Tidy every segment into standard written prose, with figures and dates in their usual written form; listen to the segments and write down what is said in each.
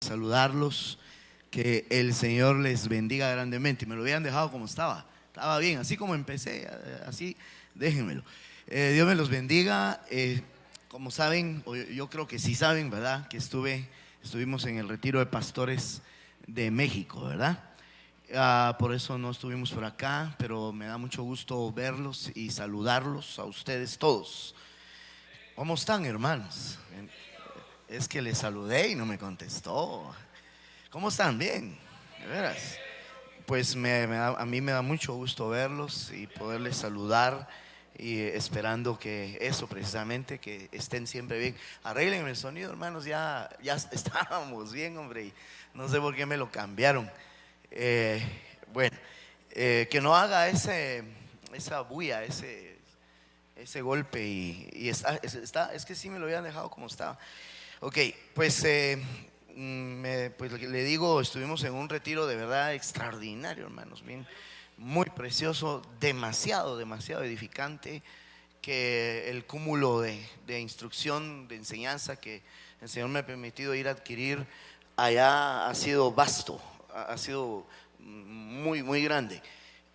Saludarlos, que el Señor les bendiga grandemente. Me lo habían dejado como estaba bien, así como empecé, así déjenmelo. Dios me los bendiga. Como saben, yo creo que sí saben, ¿verdad? Que estuvimos en el retiro de pastores de México, ¿verdad? Por eso no estuvimos por acá, pero me da mucho gusto verlos y saludarlos a ustedes todos. ¿Cómo están, hermanos? Es que les saludé y no me contestó. ¿Cómo están? Bien, de veras. Pues a mí me da mucho gusto verlos y poderles saludar y esperando que eso precisamente, que estén siempre bien. Arreglen el sonido, hermanos, ya estábamos bien, hombre, y no sé por qué me lo cambiaron. Eh, bueno, que no haga esa bulla, ese golpe y es que sí me lo habían dejado como estaba. Ok, pues, pues le digo, estuvimos en un retiro de verdad extraordinario, hermanos, bien, muy precioso, demasiado edificante, que el cúmulo de instrucción, de enseñanza que el Señor me ha permitido ir a adquirir allá ha sido vasto, ha sido muy grande.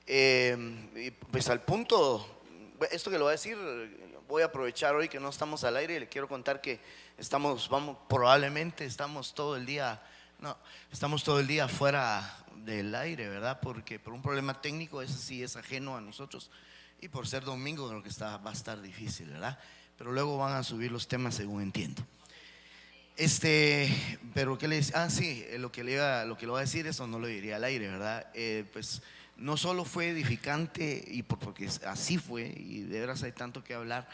Y pues al punto, esto que lo voy a decir, voy a aprovechar hoy que no estamos al aire y le quiero contar que probablemente estamos todo el día, no, estamos todo el día fuera del aire, ¿verdad? Porque por un problema técnico, ese sí es ajeno a nosotros, y por ser domingo creo que va a estar difícil, ¿verdad? Pero luego van a subir los temas según entiendo. Pero ¿qué le dice? Sí, lo que le voy a decir, eso no lo diría al aire, ¿verdad? Pues no solo fue edificante, porque así fue, y de veras hay tanto que hablar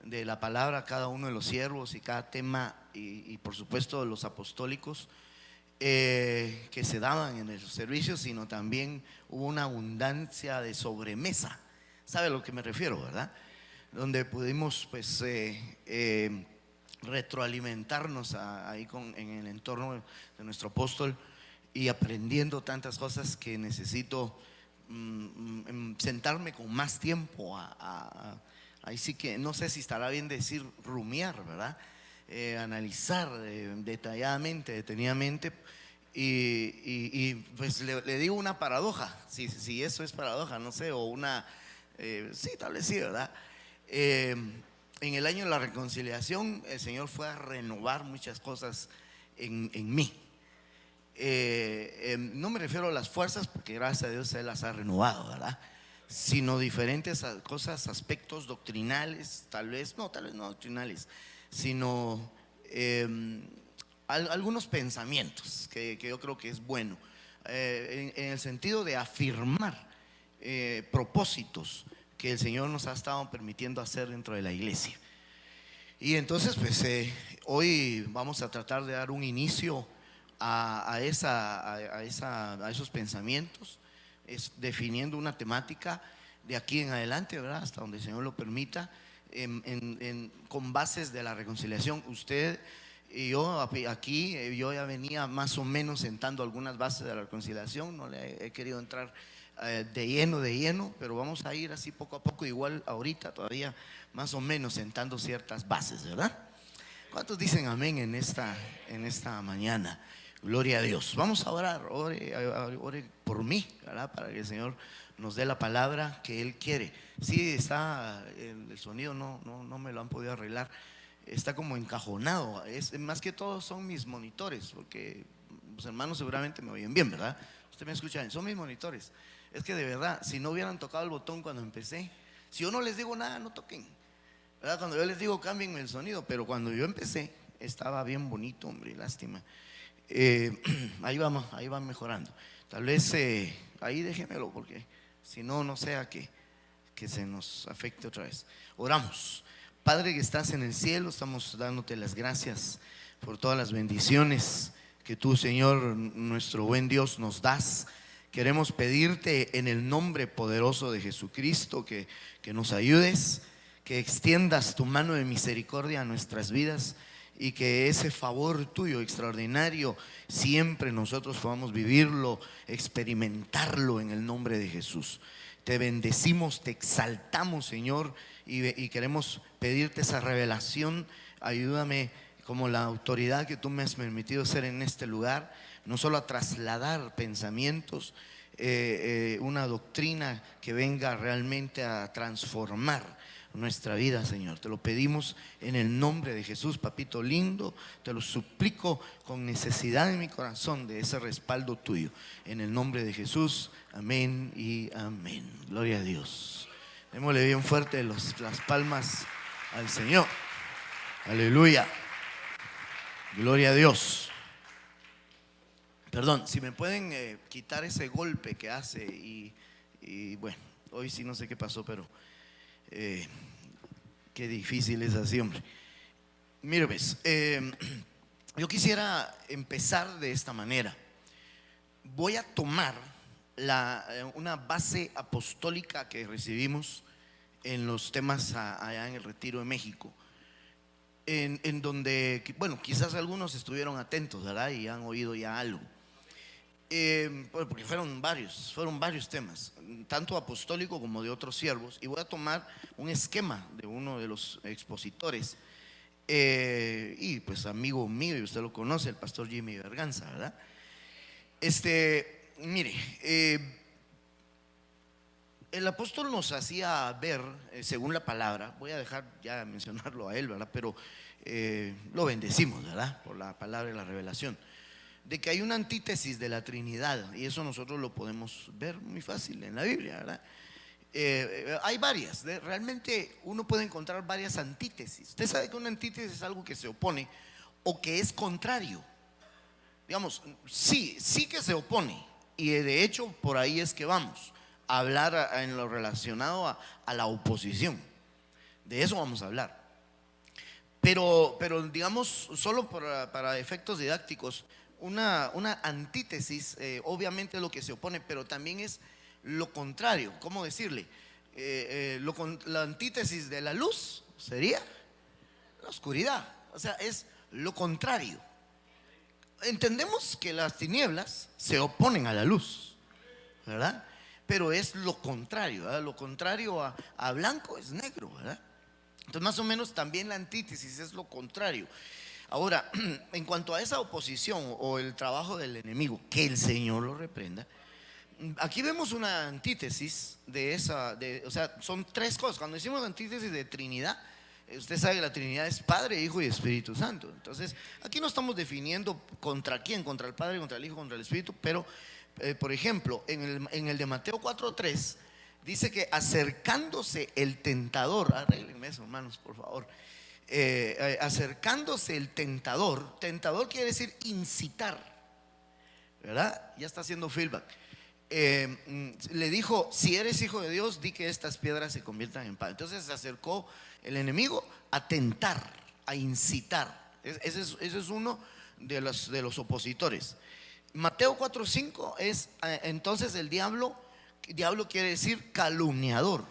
de la palabra, cada uno de los siervos y cada tema, y por supuesto de los apostólicos que se daban en el servicio, sino también hubo una abundancia de sobremesa. ¿Sabe a lo que me refiero, verdad? Donde pudimos, pues, retroalimentarnos ahí en el entorno de nuestro apóstol y aprendiendo tantas cosas que necesito sentarme con más tiempo ahí sí que no sé si estará bien decir rumiar, ¿verdad? Analizar detalladamente, detenidamente. Pues le digo una paradoja, si eso es paradoja, no sé, o sí, tal vez sí, ¿verdad? Eh, en el año de la reconciliación, el Señor fue a renovar muchas cosas en mí. No me refiero a las fuerzas, porque gracias a Dios Él las ha renovado, ¿verdad? Sino diferentes cosas, aspectos doctrinales, tal vez no doctrinales, sino algunos pensamientos que yo creo que es bueno, en el sentido de afirmar propósitos que el Señor nos ha estado permitiendo hacer dentro de la iglesia. Y entonces, pues, hoy vamos a tratar de dar un inicio a esos pensamientos, definiendo una temática de aquí en adelante, ¿verdad? Hasta donde el Señor lo permita, con bases de la reconciliación. Usted y yo aquí, yo ya venía más o menos sentando algunas bases de la reconciliación, no le he querido entrar de lleno, pero vamos a ir así poco a poco, igual ahorita todavía más o menos sentando ciertas bases, ¿verdad? ¿Cuántos dicen amén en esta mañana? Gloria a Dios. Vamos a orar, ore por mí, ¿verdad? Para que el Señor nos dé la palabra que Él quiere. Sí, está el sonido, no me lo han podido arreglar. Está como encajonado. Más que todo son mis monitores, porque los hermanos seguramente me oyen bien, ¿verdad? Usted me escucha bien, son mis monitores. Es que de verdad, si no hubieran tocado el botón cuando empecé, si yo no les digo nada, no toquen, ¿verdad? Cuando yo les digo cambien el sonido, pero cuando yo empecé estaba bien bonito, hombre, lástima. Ahí va mejorando. Tal vez ahí déjenmelo, porque si no, no sea que se nos afecte otra vez. Oramos. Padre que estás en el cielo, estamos dándote las gracias por todas las bendiciones que tú, Señor, nuestro buen Dios, nos das. Queremos pedirte en el nombre poderoso de Jesucristo que nos ayudes, que extiendas tu mano de misericordia a nuestras vidas y que ese favor tuyo extraordinario siempre nosotros podamos vivirlo, experimentarlo en el nombre de Jesús. Te bendecimos, te exaltamos, Señor, y queremos pedirte esa revelación. Ayúdame como la autoridad que tú me has permitido ser en este lugar, no solo a trasladar pensamientos, una doctrina que venga realmente a transformar nuestra vida, Señor. Te lo pedimos en el nombre de Jesús, papito lindo. Te lo suplico con necesidad en mi corazón de ese respaldo tuyo. En el nombre de Jesús, amén y amén. Gloria a Dios. Démosle bien fuerte las palmas al Señor. Aleluya. Gloria a Dios. Perdón, si me pueden quitar ese golpe que hace y bueno, hoy sí no sé qué pasó, pero qué difícil es así, hombre. Mire, ves, yo quisiera empezar de esta manera. Voy a tomar una base apostólica que recibimos en los temas allá en el Retiro de México, en donde, bueno, quizás algunos estuvieron atentos, ¿verdad? Y han oído ya algo. Porque fueron varios temas, tanto apostólico como de otros siervos, y voy a tomar un esquema de uno de los expositores, y pues amigo mío, y usted lo conoce, el pastor Jimmy Berganza, ¿verdad? Mire, el apóstol nos hacía ver, según la palabra, voy a dejar ya mencionarlo a él, ¿verdad? Pero lo bendecimos, ¿verdad? Por la palabra y la revelación, de que hay una antítesis de la Trinidad, y eso nosotros lo podemos ver muy fácil en la Biblia, ¿verdad? Hay varias, realmente uno puede encontrar varias antítesis. Usted sabe que una antítesis es algo que se opone o que es contrario. Digamos, sí que se opone, y de hecho por ahí es que vamos a hablar en lo relacionado a la oposición. De eso vamos a hablar. Pero digamos, solo para efectos didácticos, una antítesis obviamente es lo que se opone, pero también es lo contrario. ¿Cómo decirle? La antítesis de la luz sería la oscuridad. O sea, es lo contrario. Entendemos que las tinieblas se oponen a la luz, ¿verdad? Pero es lo contrario, ¿verdad? Lo contrario a blanco es negro, ¿verdad? Entonces más o menos también la antítesis es lo contrario. Ahora, en cuanto a esa oposición o el trabajo del enemigo, que el Señor lo reprenda, aquí vemos una antítesis de esa, o sea, son tres cosas. Cuando decimos antítesis de Trinidad, usted sabe que la Trinidad es Padre, Hijo y Espíritu Santo. Entonces, aquí no estamos definiendo contra quién, contra el Padre, contra el Hijo, contra el Espíritu, pero, por ejemplo, en el de Mateo 4:3, dice que acercándose el tentador, arréglenme eso, hermanos, por favor. Acercándose el tentador quiere decir incitar, ¿verdad? Ya está haciendo feedback. Le dijo: si eres hijo de Dios, di que estas piedras se conviertan en pan. Entonces se acercó el enemigo a tentar, a incitar. Ese es uno de los opositores. Mateo 4:5 es entonces el diablo quiere decir calumniador.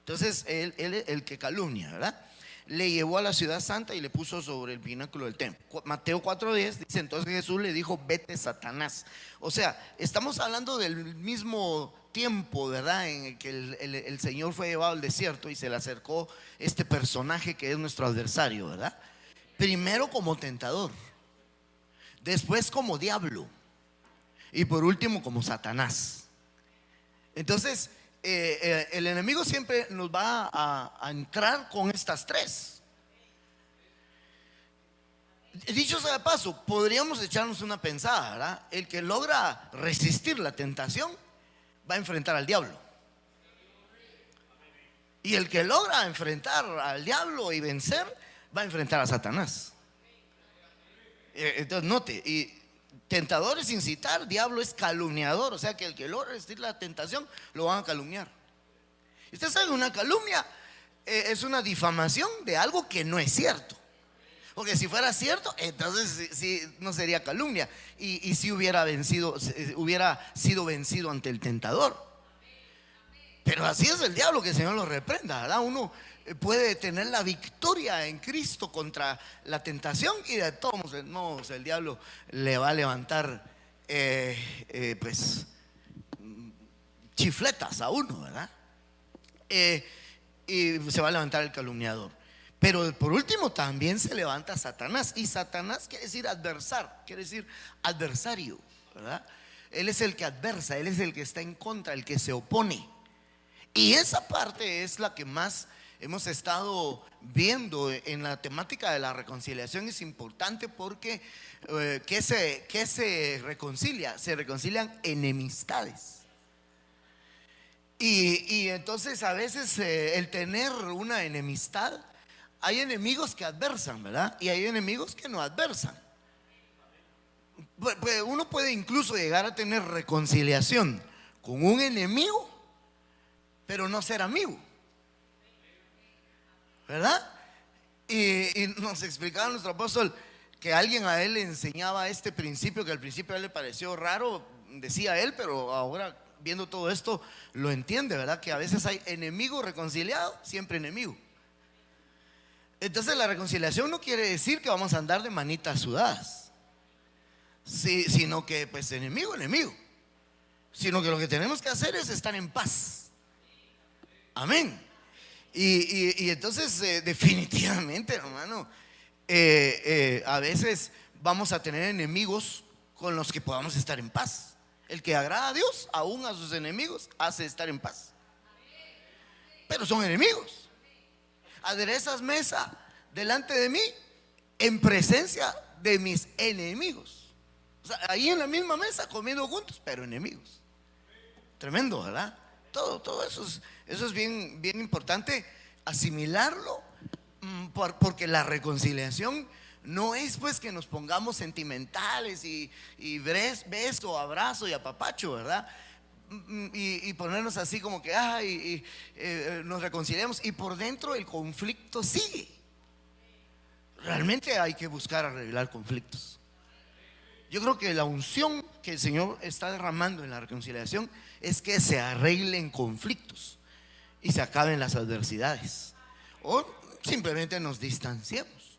Entonces el que calumnia, ¿verdad? Le llevó a la ciudad santa y le puso sobre el pináculo del templo. Mateo 4:10 dice: entonces Jesús le dijo: vete, Satanás. O sea, estamos hablando del mismo tiempo, ¿verdad? En el que el Señor fue llevado al desierto y se le acercó este personaje que es nuestro adversario, ¿verdad? Primero como tentador, después como diablo y por último como Satanás. Entonces el enemigo siempre nos va a entrar con estas tres. Dicho sea de paso, podríamos echarnos una pensada, ¿verdad? El que logra resistir la tentación va a enfrentar al diablo, y el que logra enfrentar al diablo y vencer va a enfrentar a Satanás. Entonces note, y tentador es incitar, diablo es calumniador. O sea que el que logra resistir la tentación lo van a calumniar. Y usted sabe, una calumnia es una difamación de algo que no es cierto. Porque si fuera cierto, entonces sí, no sería calumnia. Y si hubiera sido vencido ante el tentador. Pero así es el diablo, que el Señor lo reprenda, ¿verdad? Uno puede tener la victoria en Cristo contra la tentación, y de todos modos el diablo le va a levantar pues chifletas a uno, ¿verdad? Y se va a levantar el calumniador. Pero por último también se levanta Satanás. Y Satanás quiere decir adversar, quiere decir adversario, ¿verdad? Él es el que adversa, él es el que está en contra, el que se opone. Y esa parte es la que más hemos estado viendo en la temática de la reconciliación. Es importante porque ¿qué se reconcilia? Se reconcilian enemistades. Y entonces a veces el tener una enemistad, hay enemigos que adversan, ¿verdad? Y hay enemigos que no adversan. Uno puede incluso llegar a tener reconciliación con un enemigo, pero no ser amigo, ¿verdad? Y nos explicaba nuestro apóstol que alguien a él le enseñaba este principio, que al principio a él le pareció raro, decía él, pero ahora viendo todo esto lo entiende, ¿verdad? Que a veces hay enemigo reconciliado, siempre enemigo. Entonces la reconciliación no quiere decir que vamos a andar de manitas sudadas, sí, sino que pues enemigo, sino que lo que tenemos que hacer es estar en paz. Amén. Y entonces definitivamente, hermano, a veces vamos a tener enemigos con los que podamos estar en paz. El que agrada a Dios, aún a sus enemigos, hace estar en paz. Pero son enemigos. Aderezas mesa delante de mí en presencia de mis enemigos. O sea, ahí en la misma mesa comiendo juntos, pero enemigos. Tremendo, ¿verdad? Todo eso es bien, bien importante asimilarlo, porque la reconciliación no es pues que nos pongamos sentimentales y beso, abrazo y apapacho, ¿verdad? Y ponernos así como que nos reconciliamos y por dentro el conflicto sigue. Realmente hay que buscar arreglar conflictos. Yo creo que la unción que el Señor está derramando en la reconciliación es que se arreglen conflictos y se acaben las adversidades, o simplemente nos distanciemos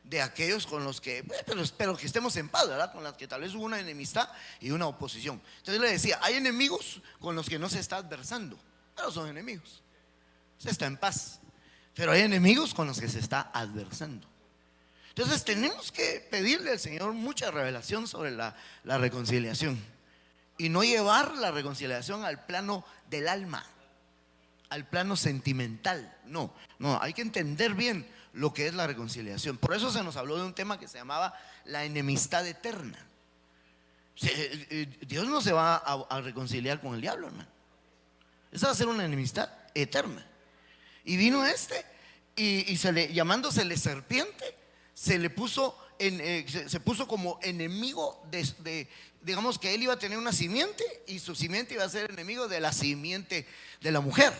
de aquellos con los que, pero que estemos en paz, ¿verdad? Con los que tal vez hubo una enemistad y una oposición. Entonces le decía, hay enemigos con los que no se está adversando, pero son enemigos, se está en paz. Pero hay enemigos con los que se está adversando. Entonces tenemos que pedirle al Señor mucha revelación sobre la reconciliación y no llevar la reconciliación al plano del alma, al plano sentimental. No, hay que entender bien lo que es la reconciliación. Por eso se nos habló de un tema que se llamaba la enemistad eterna. Dios no se va a reconciliar con el diablo, hermano. Esa va a ser una enemistad eterna. Y vino y llamándosele serpiente, se puso como enemigo digamos que él iba a tener una simiente y su simiente iba a ser enemigo de la simiente de la mujer,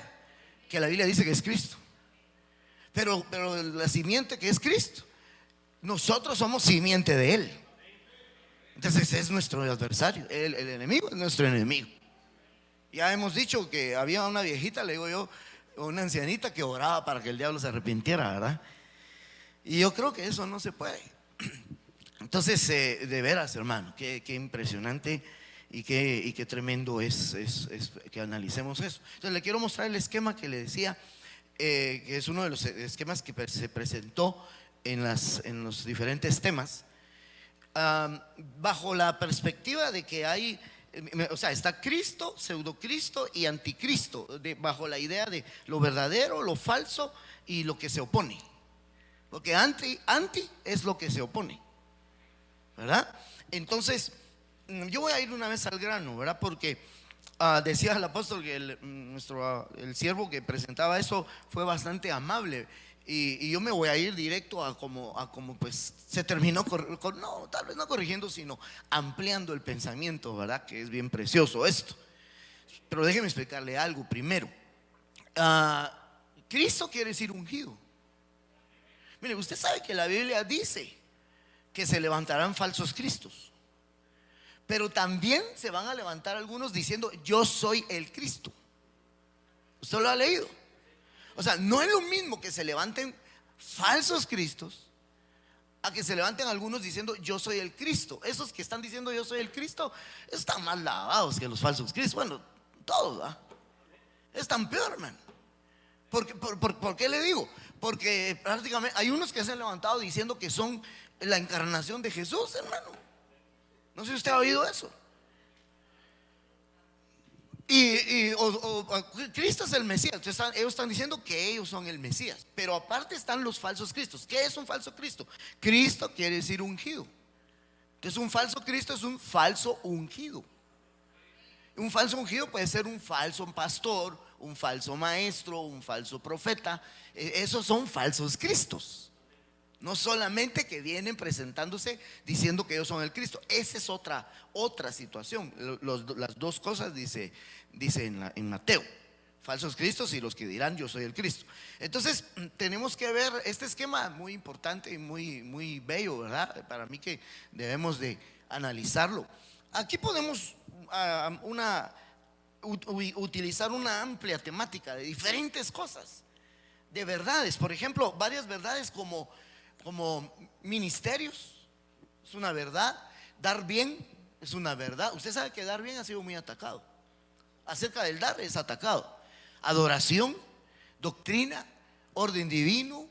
que la Biblia dice que es Cristo. Pero la simiente que es Cristo, nosotros somos simiente de él. Entonces es nuestro adversario, el enemigo es nuestro enemigo. Ya hemos dicho que había una viejita, le digo yo, una ancianita que oraba para que el diablo se arrepintiera, ¿verdad? Y yo creo que eso no se puede. Entonces, de veras, hermano, qué impresionante y qué tremendo es que analicemos eso. Entonces, le quiero mostrar el esquema que le decía, que es uno de los esquemas que se presentó en los diferentes temas, bajo la perspectiva de que hay, o sea, está Cristo, pseudocristo y anticristo, bajo la idea de lo verdadero, lo falso y lo que se opone. Porque anti es lo que se opone, ¿verdad? Entonces, yo voy a ir una vez al grano, ¿verdad? Porque decía el apóstol que el siervo que presentaba eso fue bastante amable. Y yo me voy a ir directo a como pues se terminó, no, tal vez no corrigiendo, sino ampliando el pensamiento, ¿verdad? Que es bien precioso esto. Pero déjeme explicarle algo primero. Cristo quiere decir ungido. Mire, usted sabe que la Biblia dice que se levantarán falsos cristos, pero también se van a levantar algunos diciendo yo soy el Cristo. ¿Usted lo ha leído? O sea, no es lo mismo que se levanten falsos cristos a que se levanten algunos diciendo yo soy el Cristo. Esos que están diciendo yo soy el Cristo están más lavados que los falsos cristos. Bueno, todos, ¿verdad? Es tan peor, hermano. ¿Por qué le digo? Porque prácticamente hay unos que se han levantado diciendo que son la encarnación de Jesús, hermano. No sé si usted ha oído eso. Cristo es el Mesías. Ellos están diciendo que ellos son el Mesías. Pero aparte están los falsos cristos. ¿Qué es un falso Cristo? Cristo quiere decir ungido. Entonces un falso Cristo es un falso ungido. Un falso ungido puede ser un falso pastor, un falso maestro, un falso profeta. Esos son falsos cristos. No solamente que vienen presentándose diciendo que ellos son el Cristo. Esa es otra situación. Las dos cosas dice en Mateo: falsos cristos y los que dirán yo soy el Cristo. Entonces tenemos que ver este esquema muy importante y muy bello, ¿verdad? Para mí que debemos de analizarlo. Aquí podemos utilizar una amplia temática de diferentes cosas, de verdades. Por ejemplo, varias verdades como ministerios, es una verdad. Dar bien es una verdad. Usted sabe que dar bien ha sido muy atacado. Acerca del dar es atacado. Adoración, doctrina, orden divino,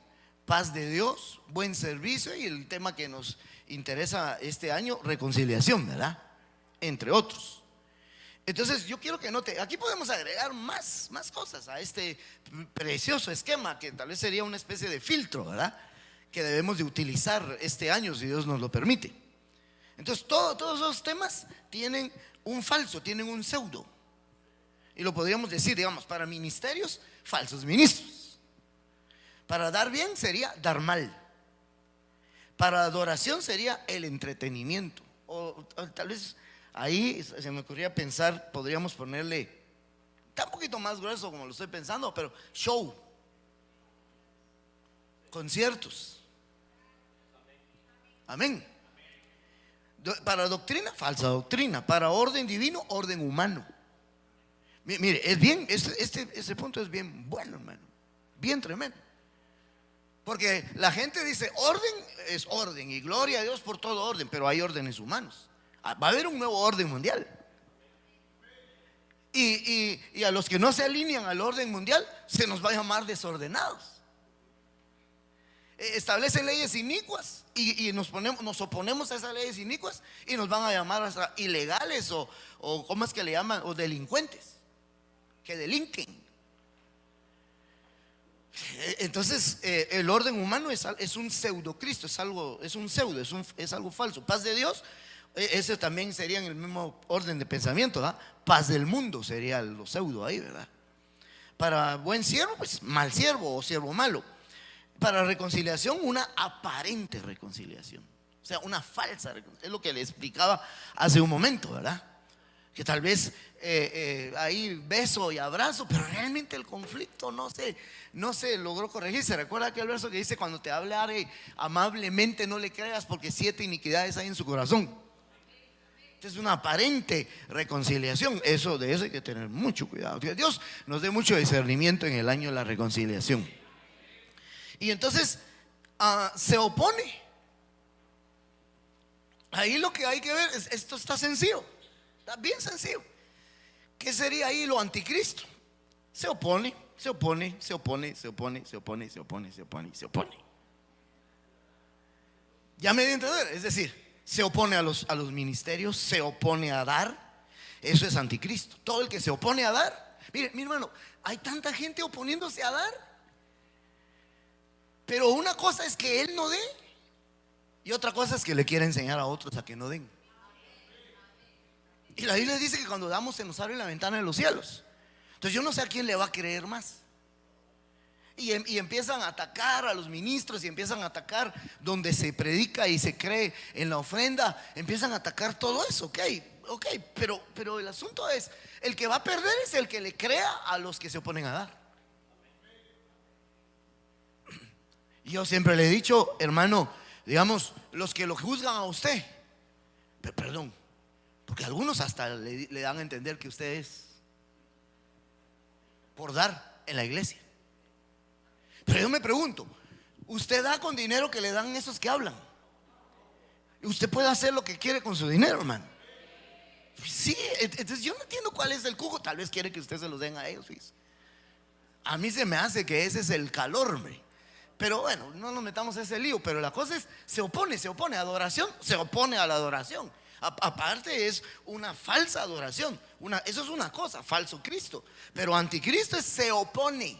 paz de Dios, buen servicio, y el tema que nos interesa este año, reconciliación, ¿verdad? Entre otros. Entonces yo quiero que note, aquí podemos agregar más cosas a este precioso esquema que tal vez sería una especie de filtro, ¿verdad?, que debemos de utilizar este año, si Dios nos lo permite. Entonces todos esos temas tienen un falso, tienen un pseudo. Y lo podríamos decir, digamos, para ministerios, falsos ministros. Para dar bien sería dar mal. Para adoración sería el entretenimiento. O tal vez ahí se me ocurría pensar, podríamos ponerle, está un poquito más grueso como lo estoy pensando, pero show, conciertos. Amén. Para doctrina, falsa doctrina. Para orden divino, orden humano. Mire, es bien, este punto es bien bueno, hermano. Bien tremendo. Porque la gente dice, orden es orden y gloria a Dios por todo orden, pero hay órdenes humanos. Va a haber un nuevo orden mundial. Y a los que no se alinean al orden mundial se nos va a llamar desordenados. Establecen leyes inicuas y nos oponemos a esas leyes inicuas y nos van a llamar hasta ilegales o ¿cómo es que le llaman? O delincuentes que delinquen. Entonces el orden humano es un pseudo Cristo, es un pseudo, es algo falso. Paz de Dios, ese también sería en el mismo orden de pensamiento, ¿verdad? Paz del mundo sería lo pseudo ahí, ¿verdad? Para buen siervo, pues mal siervo o siervo malo. Para reconciliación, una aparente reconciliación, o sea, una falsa reconciliación. Es lo que le explicaba hace un momento, ¿verdad? Que tal vez hay beso y abrazo, pero realmente el conflicto no se logró corregir. ¿Se recuerda aquel verso que dice: cuando te hable amablemente no le creas, porque 7 iniquidades hay en su corazón? Es una aparente reconciliación. De eso hay que tener mucho cuidado. Que Dios nos dé mucho discernimiento en el año de la reconciliación. Y entonces se opone. Ahí lo que hay que ver es, esto está sencillo, está bien sencillo. ¿Qué sería ahí lo anticristo? Se opone, se opone, se opone, se opone, se opone, se opone, se opone, se opone. Ya me di a entender. Es decir, se opone a los ministerios, se opone a dar. Eso es anticristo. Todo el que se opone a dar. Mire, mi hermano, hay tanta gente oponiéndose a dar. Pero una cosa es que él no dé y otra cosa es que le quiere enseñar a otros a que no den. Y la Biblia dice que cuando damos se nos abre la ventana de los cielos. Entonces yo no sé a quién le va a creer más. Y empiezan a atacar a los ministros y empiezan a atacar donde se predica y se cree en la ofrenda. Empiezan a atacar todo eso, ok, pero el asunto es, el que va a perder es el que le crea a los que se oponen a dar. Yo siempre le he dicho, hermano, digamos, los que lo juzgan a usted, perdón, porque algunos hasta le dan a entender que usted es por dar en la iglesia. Pero yo me pregunto, ¿usted da con dinero que le dan esos que hablan? Usted puede hacer lo que quiere con su dinero, hermano. Sí, entonces yo no entiendo cuál es el cujo. Tal vez quiere que usted se los den a ellos, ¿sí? A mí se me hace que ese es el calor, hombre. Pero bueno, no nos metamos en ese lío. Pero la cosa es, se opone. Adoración se opone a la adoración. Aparte es una falsa adoración. Eso es una cosa, falso Cristo. Pero anticristo es se opone.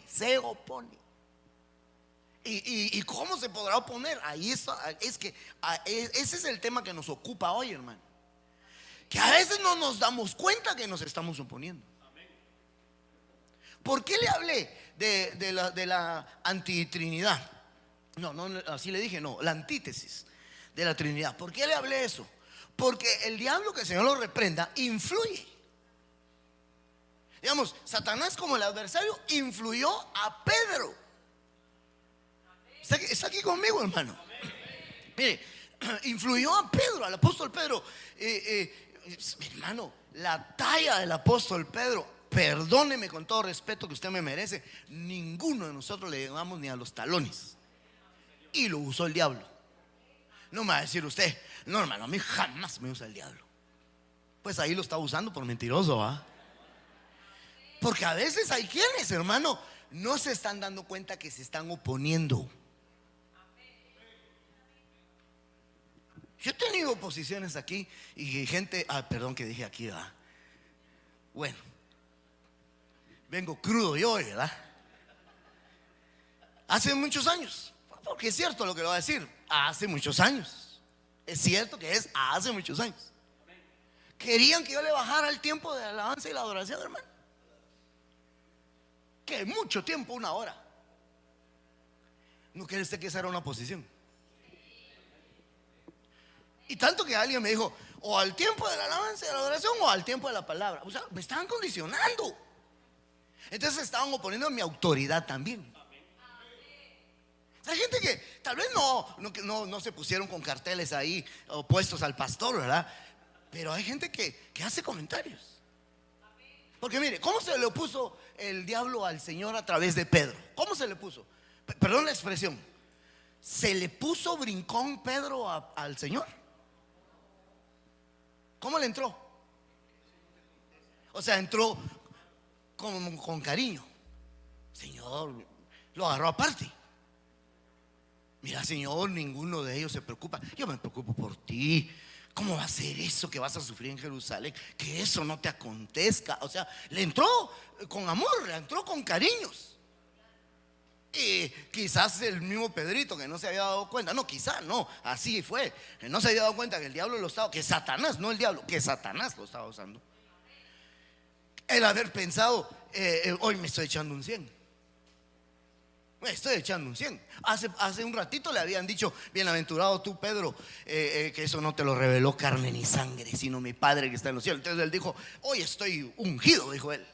¿Y cómo se podrá oponer? Ahí está. Es que ese es el tema que nos ocupa hoy, hermano. Que a veces no nos damos cuenta que nos estamos oponiendo. ¿Por qué le hablé de la antitrinidad? No, así le dije, no, la antítesis de la Trinidad. ¿Por qué le hablé eso? Porque el diablo, que el Señor lo reprenda, influye. Digamos, Satanás, como el adversario, influyó a Pedro. ¿Está aquí conmigo, hermano? Mire, influyó a Pedro, al apóstol Pedro. Hermano, la talla del apóstol Pedro, perdóneme con todo respeto que usted me merece, ninguno de nosotros le llegamos ni a los talones. Y lo usó el diablo. No me va a decir usted, no, hermano, a mí jamás me usa el diablo. Pues ahí lo está usando por mentiroso, ¿ah? Porque a veces hay quienes, hermano, no se están dando cuenta que se están oponiendo. Yo he tenido posiciones aquí y gente, perdón que dije aquí, ¿verdad? Bueno, vengo crudo yo hoy, ¿verdad? Hace muchos años, porque es cierto lo que lo voy a decir, hace muchos años. Es cierto que es hace muchos años. Querían que yo le bajara el tiempo de la alabanza y la adoración, hermano. Que mucho tiempo, 1 hora. ¿No quiere usted que esa era una posición? Y tanto que alguien me dijo, o al tiempo de la alabanza y de la adoración, o al tiempo de la palabra. O sea, me estaban condicionando. Entonces estaban oponiendo a mi autoridad también. Hay gente que tal vez no se pusieron con carteles ahí opuestos al pastor, ¿verdad? Pero hay gente que hace comentarios. Porque mire, ¿cómo se le opuso el diablo al Señor a través de Pedro? ¿Cómo se le puso? Perdón la expresión. ¿Se le puso brincón Pedro al Señor? ¿Cómo le entró? O sea, entró con cariño. Señor, lo agarró aparte. Mira, Señor, ninguno de ellos se preocupa. Yo me preocupo por ti. ¿Cómo va a ser eso que vas a sufrir en Jerusalén? Que eso no te acontezca. O sea, le entró con amor, le entró con cariños. Y quizás el mismo Pedrito, que no se había dado cuenta. No, quizás no, así fue. Que no se había dado cuenta que el diablo lo estaba, que Satanás, no el diablo, que Satanás lo estaba usando. El haber pensado, hoy me estoy echando un 100. Me estoy echando un 100. Hace un ratito le habían dicho, bienaventurado tú, Pedro, que eso no te lo reveló carne ni sangre, sino mi Padre que está en los cielos. Entonces él dijo, hoy estoy ungido, dijo él.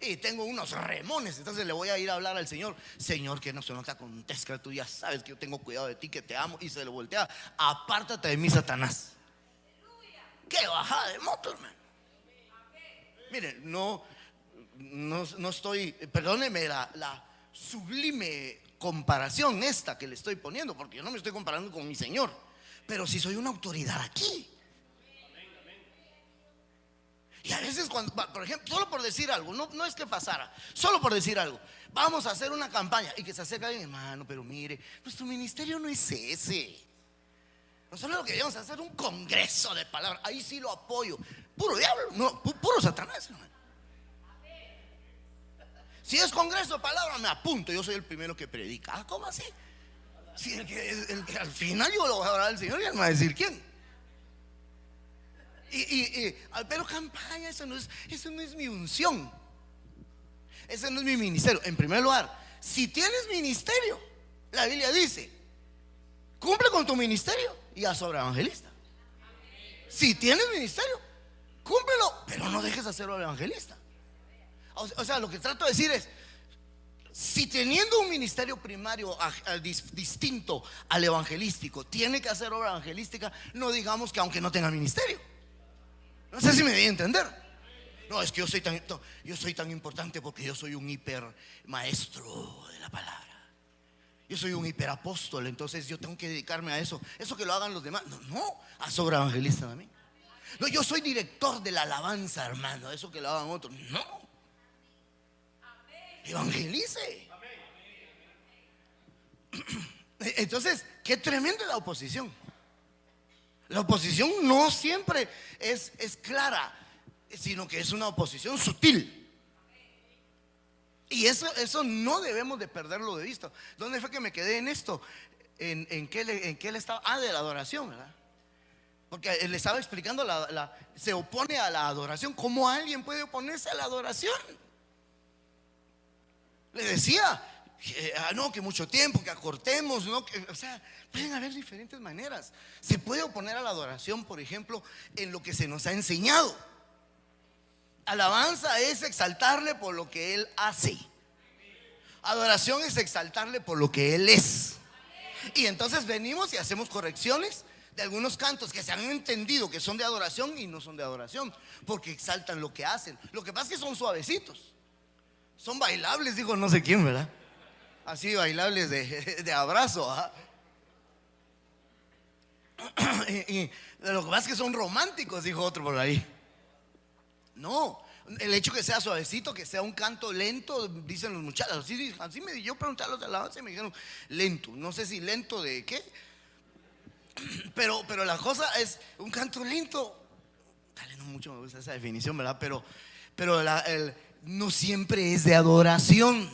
Y tengo unos remones, entonces le voy a ir a hablar al Señor. Señor, que no se nos acontezca, tú ya sabes que yo tengo cuidado de ti, que te amo. Y se le voltea, apártate de mí, Satanás. Qué bajada de moto, hermano. Mire, no estoy, perdóneme la sublime comparación esta que le estoy poniendo, porque yo no me estoy comparando con mi Señor, pero si soy una autoridad aquí. Y a veces cuando, por ejemplo, solo por decir algo, no es que pasara, solo por decir algo, vamos a hacer una campaña y que se acerca alguien, hermano, pero mire, nuestro ministerio no es ese. Nosotros lo que queríamos hacer un congreso de palabras, ahí sí lo apoyo. Puro diablo, no, puro Satanás, hermano. Si es congreso de palabras, me apunto, yo soy el primero que predica. ¿Cómo así? Si el que al final yo lo voy a orar al Señor y él me va a decir quién. Pero campaña, eso no es mi unción. Ese no es mi ministerio. En primer lugar, si tienes ministerio, la Biblia dice, cumple con tu ministerio y haz obra evangelista. Si tienes ministerio, cúmplelo, pero no dejes de hacer obra evangelista. O sea, lo que trato de decir es, si teniendo un ministerio primario distinto al evangelístico, tiene que hacer obra evangelística, no digamos que aunque no tenga ministerio. No sé si me voy a entender. No, es que yo soy tan importante porque yo soy un hiper maestro de la palabra. Yo soy un hiperapóstol, entonces yo tengo que dedicarme a eso. Eso que lo hagan los demás. No, haz obra evangelista a mí. No, yo soy director de la alabanza, hermano. Eso que lo hagan otros. No. Evangelice. Entonces, qué tremenda la oposición. La oposición no siempre es clara, sino que es una oposición sutil. Y eso no debemos de perderlo de vista. ¿Dónde fue que me quedé en esto? ¿En qué le estaba? Ah, de la adoración, ¿verdad? Porque le estaba explicando, se opone a la adoración. ¿Cómo alguien puede oponerse a la adoración? Le decía, no, que mucho tiempo, que acortemos, ¿no? O sea, pueden haber diferentes maneras. Se puede oponer a la adoración, por ejemplo, en lo que se nos ha enseñado. Alabanza es exaltarle por lo que Él hace. Adoración es exaltarle por lo que Él es. Y entonces venimos y hacemos correcciones de algunos cantos que se han entendido que son de adoración y no son de adoración, porque exaltan lo que hacen. Lo que pasa es que son suavecitos, son bailables, dijo no sé quién, ¿verdad? Así bailables de abrazo, ¿ah? Y lo que pasa es que son románticos, dijo otro por ahí. No, el hecho que sea suavecito, que sea un canto lento, dicen los muchachos. Así yo pregunté a los de alabanza y me dijeron lento. No sé si lento de qué, pero la cosa es un canto lento. Dale, no mucho me gusta esa definición, ¿verdad? Pero no siempre es de adoración.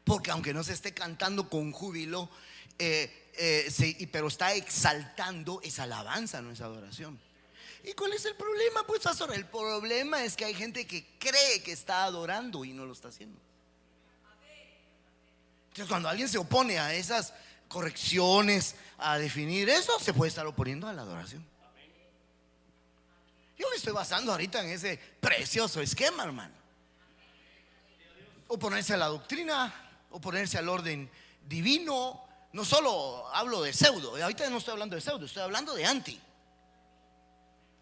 Porque aunque no se esté cantando con júbilo, pero está exaltando, es alabanza, no es adoración. ¿Y cuál es el problema? Pues pastor, el problema es que hay gente que cree que está adorando y no lo está haciendo. Entonces cuando alguien se opone a esas correcciones, a definir eso, se puede estar oponiendo a la adoración. Yo me estoy basando ahorita en ese precioso esquema, hermano. Oponerse a la doctrina, oponerse al orden divino. No solo hablo de pseudo, ahorita no estoy hablando de pseudo, estoy hablando de anti,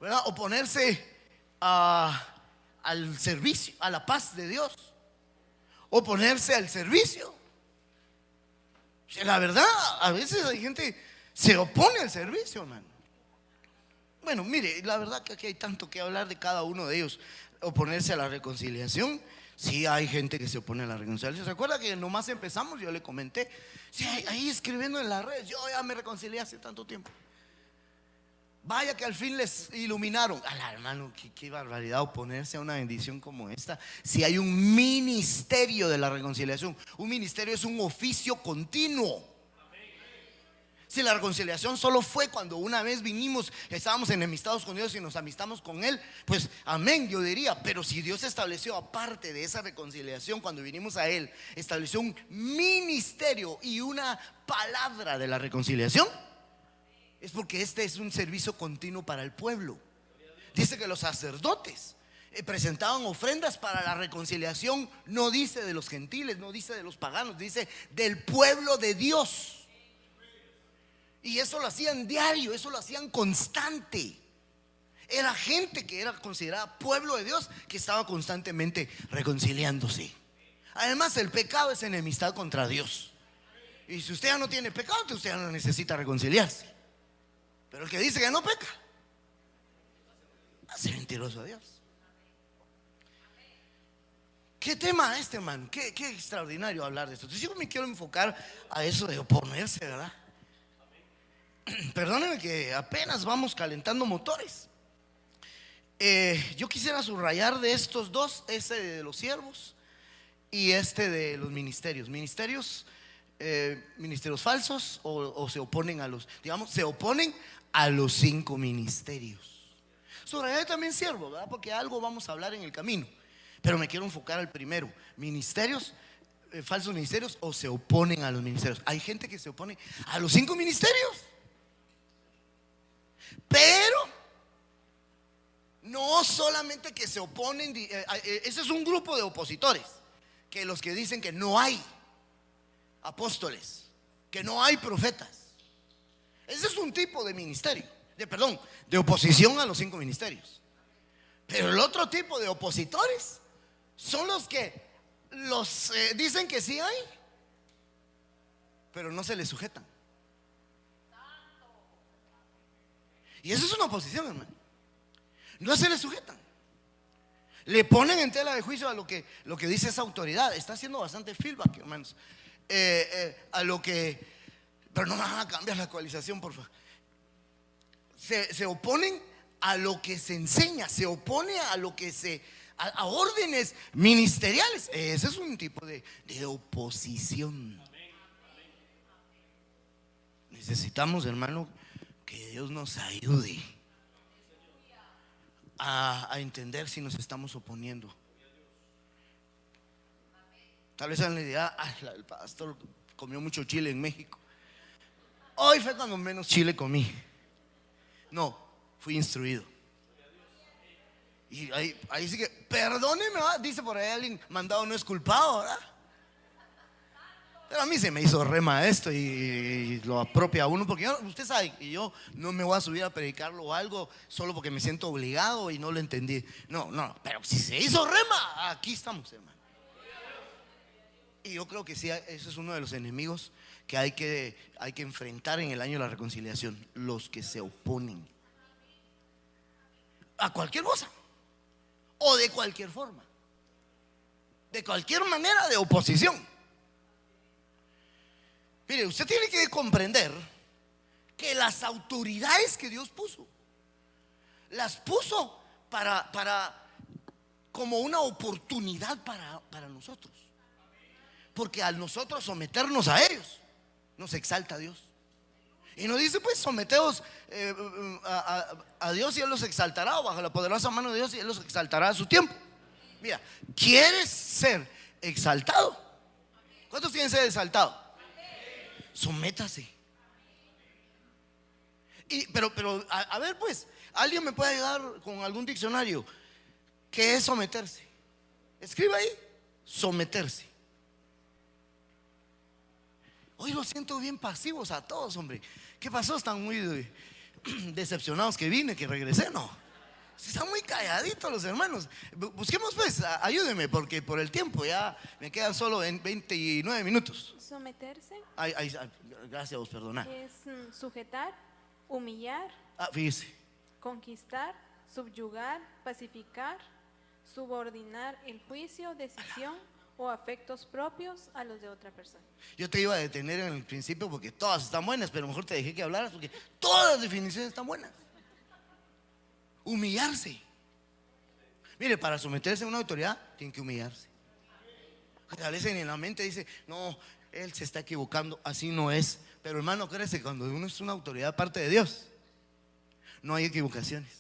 ¿verdad? Oponerse al servicio, a la paz de Dios. Oponerse al servicio. La verdad, a veces hay gente que se opone al servicio, hermano. Bueno, mire, la verdad que aquí hay tanto que hablar de cada uno de ellos. Oponerse a la reconciliación. Sí, hay gente que se opone a la reconciliación. ¿Se acuerda que nomás empezamos? Yo le comenté. Sí, ahí escribiendo en las redes. Yo ya me reconcilié hace tanto tiempo. Vaya que al fin les iluminaron. Hermano, qué barbaridad oponerse a una bendición como esta. Si hay un ministerio de la reconciliación. Un ministerio es un oficio continuo. Si la reconciliación solo fue cuando una vez vinimos, estábamos enemistados con Dios y nos amistamos con Él, pues amén, yo diría. Pero si Dios estableció, aparte de esa reconciliación, cuando vinimos a Él, estableció un ministerio y una palabra de la reconciliación, es porque este es un servicio continuo para el pueblo. Dice que los sacerdotes presentaban ofrendas para la reconciliación. No dice de los gentiles, no dice de los paganos, dice del pueblo de Dios. Y eso lo hacían diario, eso lo hacían constante. Era gente que era considerada pueblo de Dios, que estaba constantemente reconciliándose. Además, el pecado es enemistad contra Dios. Y si usted ya no tiene pecado, usted ya no necesita reconciliarse. Pero el que dice que no peca, hace mentiroso a Dios. ¿Qué tema este, hermano? Qué extraordinario hablar de esto. Entonces yo me quiero enfocar a eso de oponerse, ¿verdad? Perdónenme que apenas vamos calentando motores. Yo quisiera subrayar de estos dos, ese de los siervos y este de los ministerios. Ministerios falsos o se oponen a los, digamos, se oponen a los 5 ministerios. Subrayar también siervo, ¿verdad? Porque algo vamos a hablar en el camino. Pero me quiero enfocar al primero. Ministerios, falsos ministerios o se oponen a los ministerios. Hay gente que se opone a los 5 ministerios. Pero no solamente que se oponen, ese es un grupo de opositores, que los que dicen que no hay apóstoles, que no hay profetas. Ese es un tipo de ministerio, de oposición a los 5 ministerios. Pero el otro tipo de opositores son los que dicen que sí hay, pero no se les sujetan. Y eso es una oposición, hermano. No se les sujetan. Le ponen en tela de juicio a lo que dice esa autoridad. Está haciendo bastante feedback, hermanos. A lo que, pero no van a cambiar la actualización, por favor. Se oponen a lo que se enseña, se opone a lo que a órdenes ministeriales. Ese es un tipo de oposición. Necesitamos, hermano, que Dios nos ayude a entender si nos estamos oponiendo. Tal vez en la idea, el pastor comió mucho chile en México. Hoy fue cuando menos chile comí. No, fui instruido. Y ahí sí que, perdóneme, dice por ahí alguien, mandado no es culpado, ¿verdad? Pero a mí se me hizo re maestro y lo apropia uno, porque usted sabe que yo no me voy a subir a predicarlo o algo solo porque me siento obligado y no lo entendí. No, pero si se hizo rema, aquí estamos, hermano. Y yo creo que sí, ese es uno de los enemigos que hay que enfrentar en el año de la reconciliación: los que se oponen a cualquier cosa o de cualquier forma, de cualquier manera de oposición. Mire, usted tiene que comprender que las autoridades que Dios puso, las puso como una oportunidad para nosotros. Porque al nosotros someternos a ellos, nos exalta Dios. Y nos dice, pues, someteos a Dios y Él los exaltará, o bajo la poderosa mano de Dios y Él los exaltará a su tiempo. Mira, ¿quieres ser exaltado? ¿Cuántos quieren ser exaltados? Sométase. Pero a ver, pues, ¿alguien me puede ayudar con algún diccionario? ¿Qué es someterse? Escriba ahí, someterse. Hoy los siento bien pasivos a todos, hombre. ¿Qué pasó? Están muy decepcionados que vine, que regresé. No, están muy calladitos los hermanos. Busquemos, pues, ayúdenme, porque por el tiempo ya me quedan solo en 29 minutos. Someterse. Gracias, vos, perdona. Es sujetar, humillar, Fíjese. conquistar, subyugar, pacificar, subordinar el juicio, decisión o afectos propios a los de otra persona. Yo te iba a detener en el principio porque todas están buenas, pero mejor te dejé que hablaras porque todas las definiciones están buenas. Humillarse. Mire, para someterse a una autoridad tiene que humillarse. A veces en la mente dice, no, él se está equivocando, así no es. Pero hermano, créese, cuando uno es una autoridad parte de Dios, no hay equivocaciones.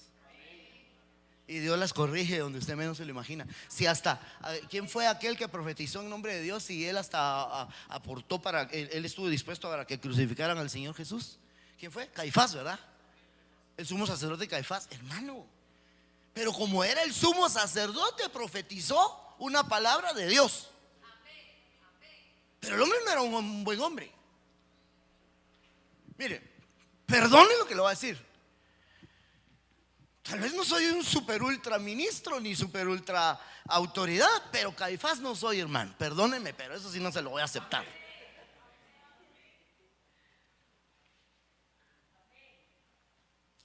Y Dios las corrige donde usted menos se lo imagina. Si hasta, ¿quién fue aquel que profetizó en nombre de Dios y él hasta aportó él estuvo dispuesto para que crucificaran al Señor Jesús? ¿Quién fue? Caifás, ¿verdad? El sumo sacerdote Caifás, hermano. Pero como era el sumo sacerdote, profetizó una palabra de Dios. Pero el hombre no era un buen hombre. Mire, perdone lo que le voy a decir. Tal vez no soy un super ultra ministro ni super ultra autoridad, pero Caifás no soy, hermano. Perdóneme, pero eso sí no se lo voy a aceptar.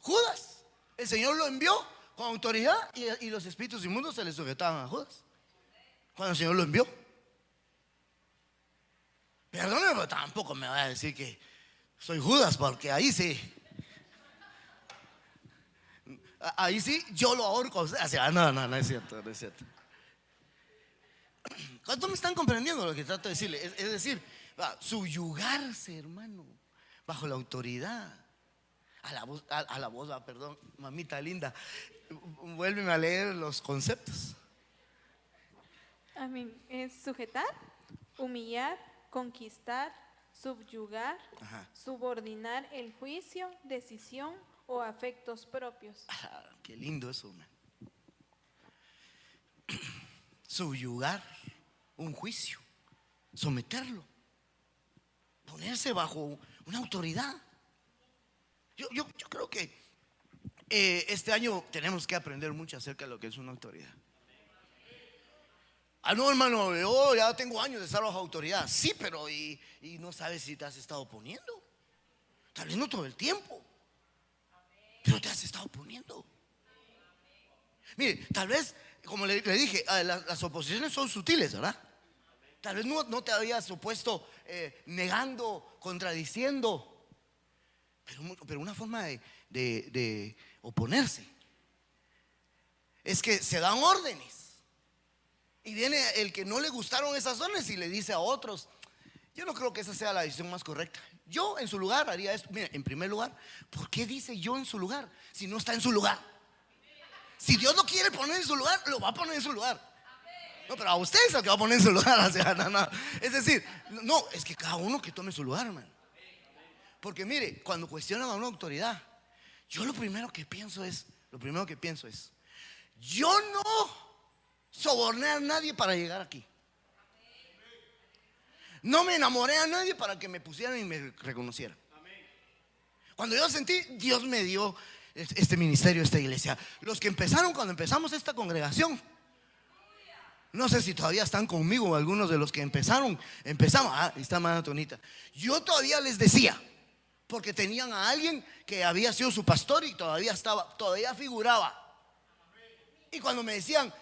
Judas, el Señor lo envió con autoridad y los espíritus inmundos se le sujetaban a Judas cuando el Señor lo envió. Perdóneme, pero tampoco me va a decir que soy Judas, porque ahí sí yo lo ahorco. O sea, no es cierto, no es cierto. ¿Cuántos me están comprendiendo lo que trato de decirle? Es decir, subyugarse, hermano, bajo la autoridad. A la voz, perdón, mamita linda, vuélveme a leer los conceptos. Amén. Es sujetar, humillar, conquistar, subyugar, subordinar el juicio, decisión o afectos propios. Qué lindo eso, man. Subyugar un juicio, someterlo, ponerse bajo una autoridad. Yo creo que este año tenemos que aprender mucho acerca de lo que es una autoridad. No, hermano, yo ya tengo años de estar bajo autoridad. Sí, pero y no sabes si te has estado poniendo. Tal vez no todo el tiempo, pero te has estado poniendo. Mire, tal vez como le dije, las oposiciones son sutiles, ¿verdad? Tal vez no te habías opuesto negando, contradiciendo, pero una forma de oponerse es que se dan órdenes. Y viene el que no le gustaron esas órdenes y le dice a otros. Yo no creo que esa sea la decisión más correcta. Yo en su lugar haría esto. Mira, en primer lugar, ¿por qué dice yo en su lugar si no está en su lugar? Si Dios lo quiere poner en su lugar, lo va a poner en su lugar. No, pero a usted es el que va a poner en su lugar. O sea, no. Es decir, no, es que cada uno que tome su lugar, hermano. Porque mire, cuando cuestionan a una autoridad, yo lo primero que pienso es, yo no soborné a nadie para llegar aquí. No me enamoré a nadie para que me pusieran y me reconocieran. Cuando yo sentí, Dios me dio este ministerio, esta iglesia. Los que empezaron cuando empezamos esta congregación, no sé si todavía están conmigo algunos de los que empezamos. Ahí está Mana Tonita. Yo todavía les decía, porque tenían a alguien que había sido su pastor y todavía figuraba. Y cuando me decían,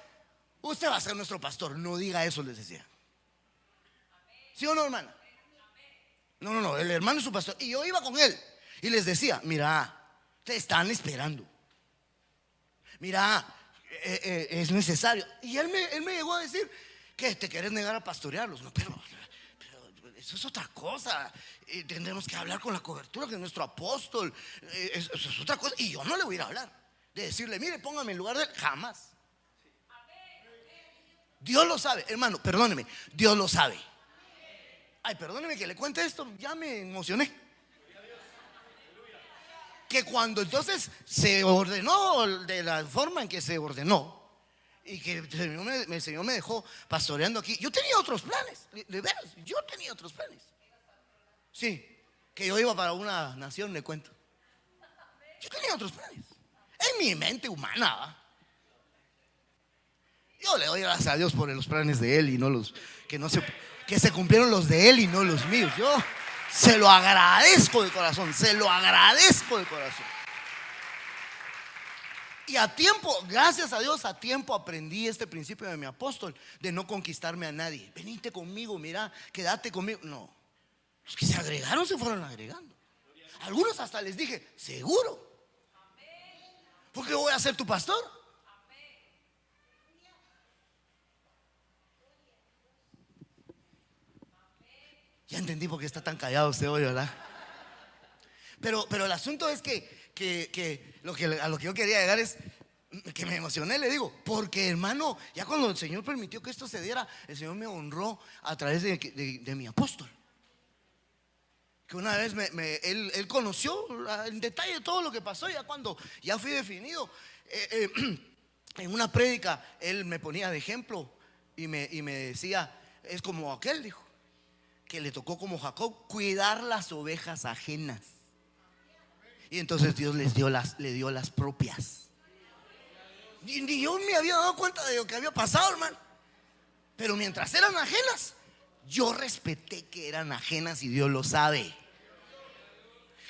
usted va a ser nuestro pastor, no diga eso, les decía. ¿Sí o no, hermana? No, el hermano es su pastor. Y yo iba con él y les decía, mira, te están esperando. Mira, es necesario. Y él me llegó a decir que te quieres negar a pastorearlos. No, pero eso es otra cosa. Tendremos que hablar con la cobertura, que es nuestro apóstol. Eso es otra cosa. Y yo no le voy a ir a hablar. De decirle, mire, póngame en lugar de él. Jamás. Dios lo sabe, hermano, perdóneme. Dios lo sabe. Ay, perdóneme que le cuente esto, ya me emocioné. Que cuando entonces se ordenó de la forma en que se ordenó y que el Señor me dejó pastoreando aquí, yo tenía otros planes, de veras, yo tenía otros planes. Sí, que yo iba para una nación, le cuento. Yo tenía otros planes en mi mente humana, ¿va? Yo le doy gracias a Dios por los planes de Él y no los que se cumplieron los de Él y no los míos. Yo se lo agradezco de corazón, Y a tiempo, gracias a Dios, a tiempo aprendí este principio de mi apóstol, de no conquistarme a nadie. Venite conmigo, mira, quédate conmigo. No, los que se agregaron se fueron agregando. Algunos hasta les dije, seguro, porque voy a ser tu pastor. Ya entendí por qué está tan callado usted hoy, ¿verdad? Pero el asunto es que a lo que yo quería llegar es que me emocioné, le digo, porque hermano, ya cuando el Señor permitió que esto se diera, el Señor me honró a través de mi apóstol. Que una vez él conoció en detalle todo lo que pasó, ya cuando ya fui definido. En una prédica él me ponía de ejemplo y me decía, es como aquel, dijo, que le tocó como Jacob cuidar las ovejas ajenas. Y entonces Dios le dio las propias. Ni yo me había dado cuenta de lo que había pasado, hermano. Pero mientras eran ajenas, yo respeté que eran ajenas y Dios lo sabe.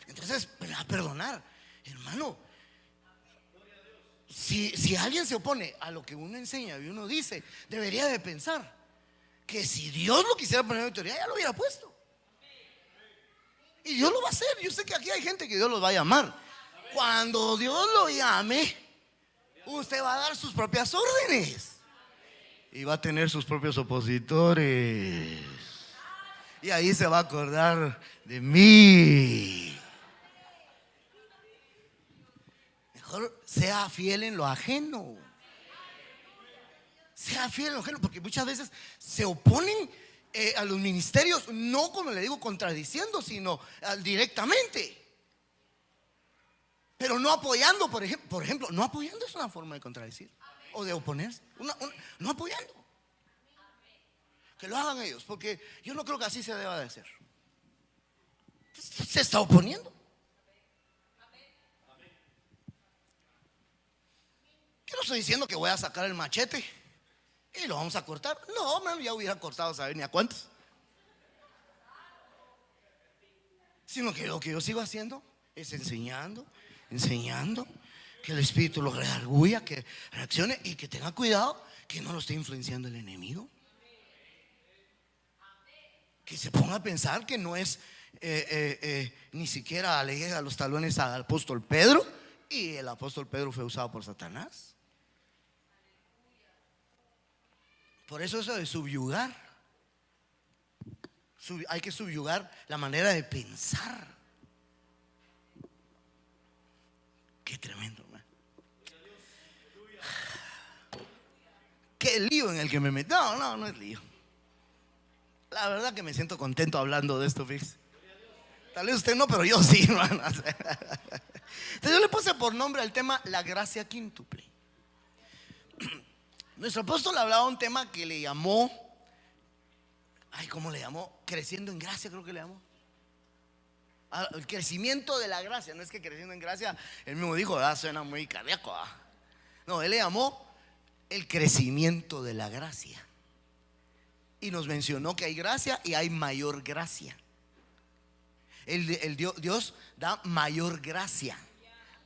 Entonces me va a perdonar, hermano. Si alguien se opone a lo que uno enseña y uno dice, debería de pensar que si Dios lo quisiera poner en autoridad, ya lo hubiera puesto. Y Dios lo va a hacer. Yo sé que aquí hay gente que Dios los va a llamar. Cuando Dios lo llame, usted va a dar sus propias órdenes y va a tener sus propios opositores. Y ahí se va a acordar de mí. Mejor sea fiel en lo ajeno. Sea fiel en lo ajeno, porque muchas veces se oponen a los ministerios, no como le digo contradiciendo, sino directamente. Pero no apoyando, por ejemplo, no apoyando es una forma de contradecir o de oponerse. No apoyando. Que lo hagan ellos, porque yo no creo que así se deba de hacer. Se está oponiendo. Yo no estoy diciendo que voy a sacar el machete y lo vamos a cortar. No, man, ya hubiera cortado, ¿saben ni a cuántos? Sino que lo que yo sigo haciendo es enseñando, Que el Espíritu lo redarguya, que reaccione y que tenga cuidado que no lo esté influenciando el enemigo. Que se ponga a pensar que no es ni siquiera le llega a los talones al apóstol Pedro, y el apóstol Pedro fue usado por Satanás. Por eso de subyugar, hay que subyugar la manera de pensar. Qué tremendo, man. Qué lío en el que me metí. No es lío. La verdad que me siento contento hablando de esto, fíjese. Tal vez usted no, pero yo sí, hermano. Entonces yo le puse por nombre al tema la gracia quíntuple. Nuestro apóstol hablaba de un tema que le llamó, ¿cómo le llamó? Creciendo en gracia, creo que le llamó. El crecimiento de la gracia. No es que creciendo en gracia, él mismo dijo, suena muy cardíaco. No, él le llamó el crecimiento de la gracia. Y nos mencionó que hay gracia y hay mayor gracia. Dios da mayor gracia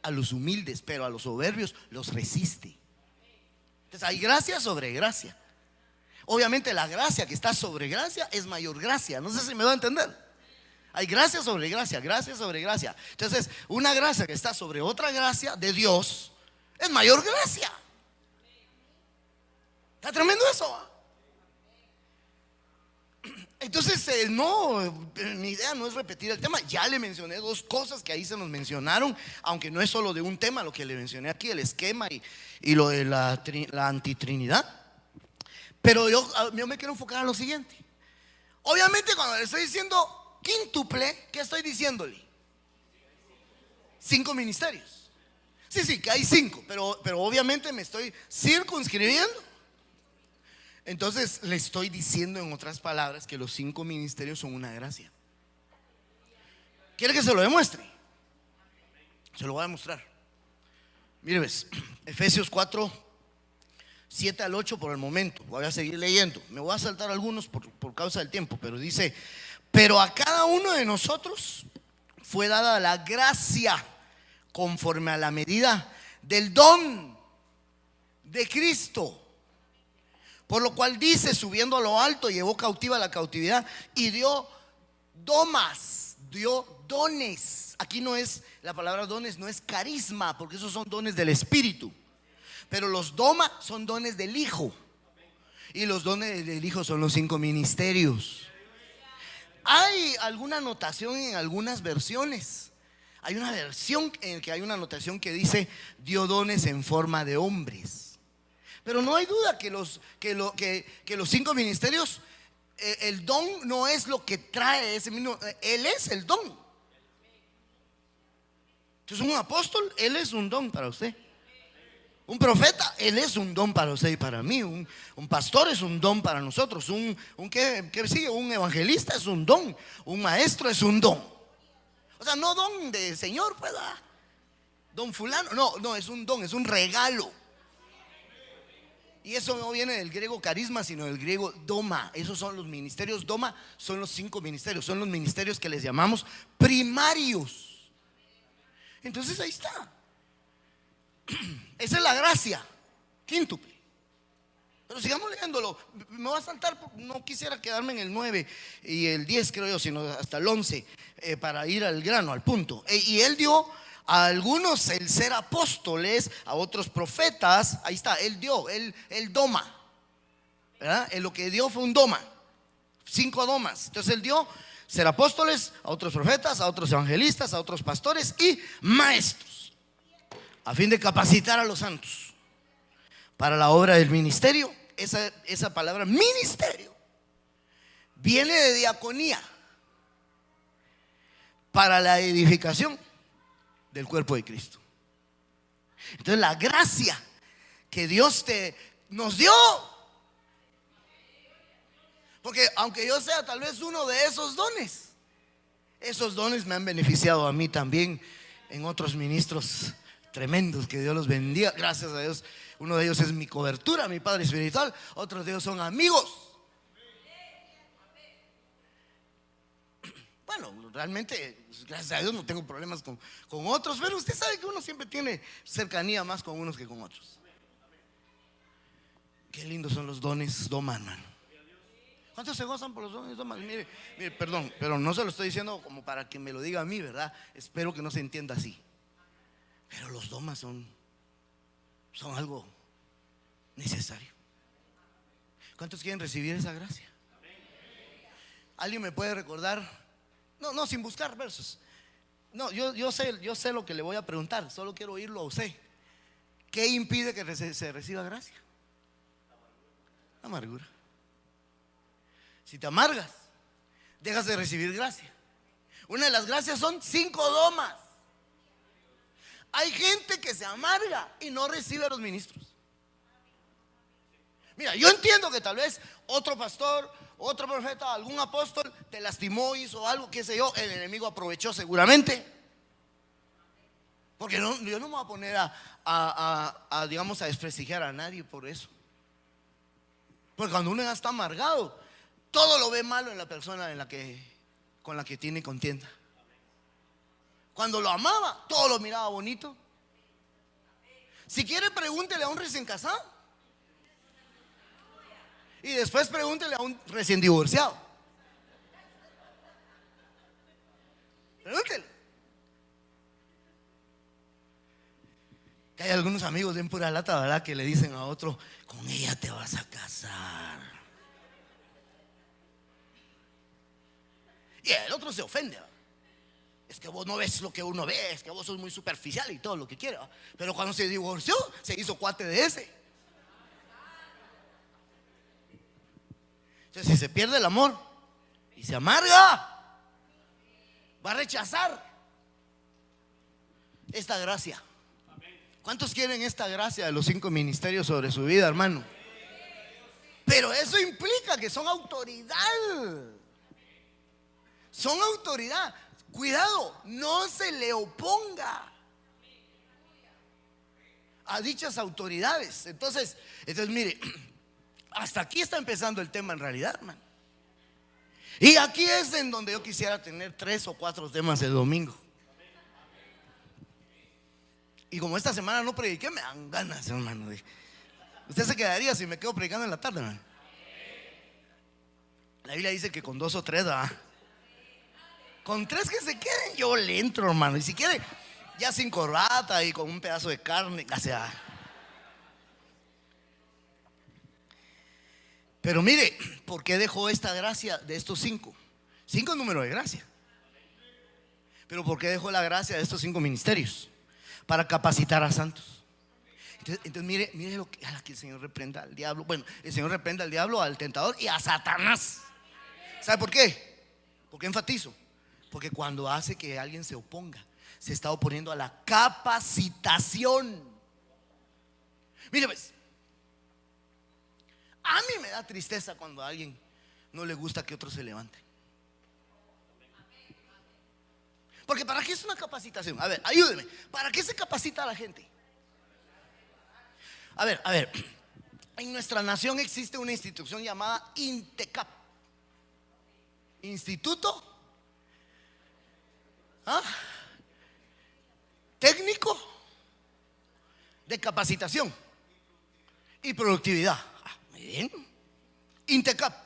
a los humildes, pero a los soberbios los resiste. Entonces hay gracia sobre gracia. Obviamente la gracia que está sobre gracia es mayor gracia. No sé si me va a entender. Hay gracia sobre gracia, gracia sobre gracia. Entonces una gracia que está sobre otra gracia de Dios es mayor gracia. ¿Está tremendo eso? Entonces mi idea no es repetir el tema. Ya le mencioné dos cosas que ahí se nos mencionaron, aunque no es solo de un tema lo que le mencioné aquí, el esquema y lo de la antitrinidad. Pero yo me quiero enfocar en lo siguiente. Obviamente cuando le estoy diciendo quíntuple, ¿qué estoy diciéndole? 5 ministerios. Sí, que hay 5, pero obviamente me estoy circunscribiendo. Entonces le estoy diciendo en otras palabras que los 5 ministerios son una gracia. ¿Quiere que se lo demuestre? Se lo voy a demostrar. Mire, ves, Efesios 4, 7 al 8 por el momento. Voy a seguir leyendo. Me voy a saltar algunos por causa del tiempo, pero dice: pero a cada uno de nosotros fue dada la gracia conforme a la medida del don de Cristo. Por lo cual dice, subiendo a lo alto, llevó cautiva la cautividad y dio dones. Aquí no es, la palabra dones no es carisma, porque esos son dones del Espíritu. Pero los doma son dones del Hijo. Y los dones del Hijo son los 5 ministerios. Hay alguna anotación en algunas versiones. Hay una versión en que hay una anotación que dice: dio dones en forma de hombres. Pero no hay duda que los 5 ministerios, el don no es lo que trae ese mismo, él es el don. Entonces un apóstol, él es un don para usted. Un profeta, él es un don para usted y para mí. Un pastor es un don para nosotros. ¿Qué sigue? Un evangelista es un don. Un maestro es un don. O sea, no don de señor, pues, don fulano. No, es un don, es un regalo. Y eso no viene del griego carisma, sino del griego doma. Esos son los ministerios doma, son los 5 ministerios. Son los ministerios que les llamamos primarios. Entonces ahí está. Esa es la gracia quíntuple. Pero sigamos leyéndolo. Me voy a saltar, no quisiera quedarme en el 9 y el 10 creo yo, sino hasta el 11, para ir al grano, al punto. Y él dio a algunos el ser apóstoles, a otros profetas. Ahí está, él dio, él doma, ¿verdad? Lo que dio fue un doma, 5 domas. Entonces él dio ser apóstoles, a otros profetas, a otros evangelistas, a otros pastores y maestros, a fin de capacitar a los santos para la obra del ministerio. Esa palabra ministerio viene de diaconía, para la edificación del cuerpo de Cristo. Entonces la gracia que Dios nos dio, porque aunque yo sea tal vez uno de esos dones me han beneficiado a mí también en otros ministros tremendos, que Dios los bendiga. Gracias a Dios, uno de ellos es mi cobertura, mi padre espiritual. Otros de ellos son amigos. Bueno, realmente, gracias a Dios no tengo problemas con otros, pero usted sabe que uno siempre tiene cercanía más con unos que con otros. Qué lindos son los dones Doma, hermano. ¿Cuántos se gozan por los dones Doma? Mire, perdón, pero no se lo estoy diciendo como para que me lo diga a mí, ¿verdad? Espero que no se entienda así. Pero los domas son algo necesario. ¿Cuántos quieren recibir esa gracia? ¿Alguien me puede recordar? No, sin buscar versos. No, yo sé lo que le voy a preguntar. Solo quiero oírlo a usted. ¿Qué impide que se reciba gracia? Amargura. Si te amargas, dejas de recibir gracia. Una de las gracias son 5 domas. Hay gente que se amarga y no recibe a los ministros. Mira, yo entiendo que tal vez otro pastor, otro profeta, algún apóstol te lastimó, hizo algo, qué sé yo, el enemigo aprovechó seguramente. Porque yo no me voy a poner digamos, a desprestigiar a nadie por eso. Porque cuando uno ya está amargado, todo lo ve malo en la persona con la que tiene contienda. Cuando lo amaba, todo lo miraba bonito. Si quiere, pregúntele a un recién casado. Y después pregúntele a un recién divorciado. Pregúntele. Que hay algunos amigos de pura lata, ¿verdad? Que le dicen a otro: con ella te vas a casar. Y el otro se ofende, ¿verdad? Es que vos no ves lo que uno ve, es que vos sos muy superficial y todo lo que quiera. Pero cuando se divorció, se hizo cuate de ese. Entonces, si se pierde el amor y se amarga, va a rechazar esta gracia. ¿Cuántos quieren esta gracia de los 5 ministerios sobre su vida, hermano? Pero eso implica que son autoridad. Son autoridad. Cuidado, no se le oponga a dichas autoridades. Entonces mire, hasta aquí está empezando el tema en realidad, hermano. Y aquí es en donde yo quisiera tener 3 o 4 temas el domingo. Y como esta semana no prediqué, me dan ganas, hermano. Usted se quedaría si me quedo predicando en la tarde, hermano. La Biblia dice que con 2 o 3, ¿verdad? Con 3 que se queden, yo le entro, hermano. Y si quiere, ya sin corbata y con un pedazo de carne, o sea. Pero mire, ¿por qué dejó esta gracia de estos 5? 5 es número de gracia. Pero ¿por qué dejó la gracia de estos 5 ministerios? Para capacitar a santos. Entonces mire lo que el Señor reprenda al diablo. Bueno, el Señor reprenda al diablo, al tentador y a Satanás. ¿Sabe por qué? ¿Por qué enfatizo? Porque cuando hace que alguien se oponga, se está oponiendo a la capacitación. Mire pues, a mí me da tristeza cuando a alguien no le gusta que otro se levante. Porque ¿para qué es una capacitación? A ver, ayúdeme. ¿Para qué se capacita a la gente? A ver. En nuestra nación existe una institución llamada INTECAP. Instituto Técnico de Capacitación y Productividad. Muy bien. INTECAP.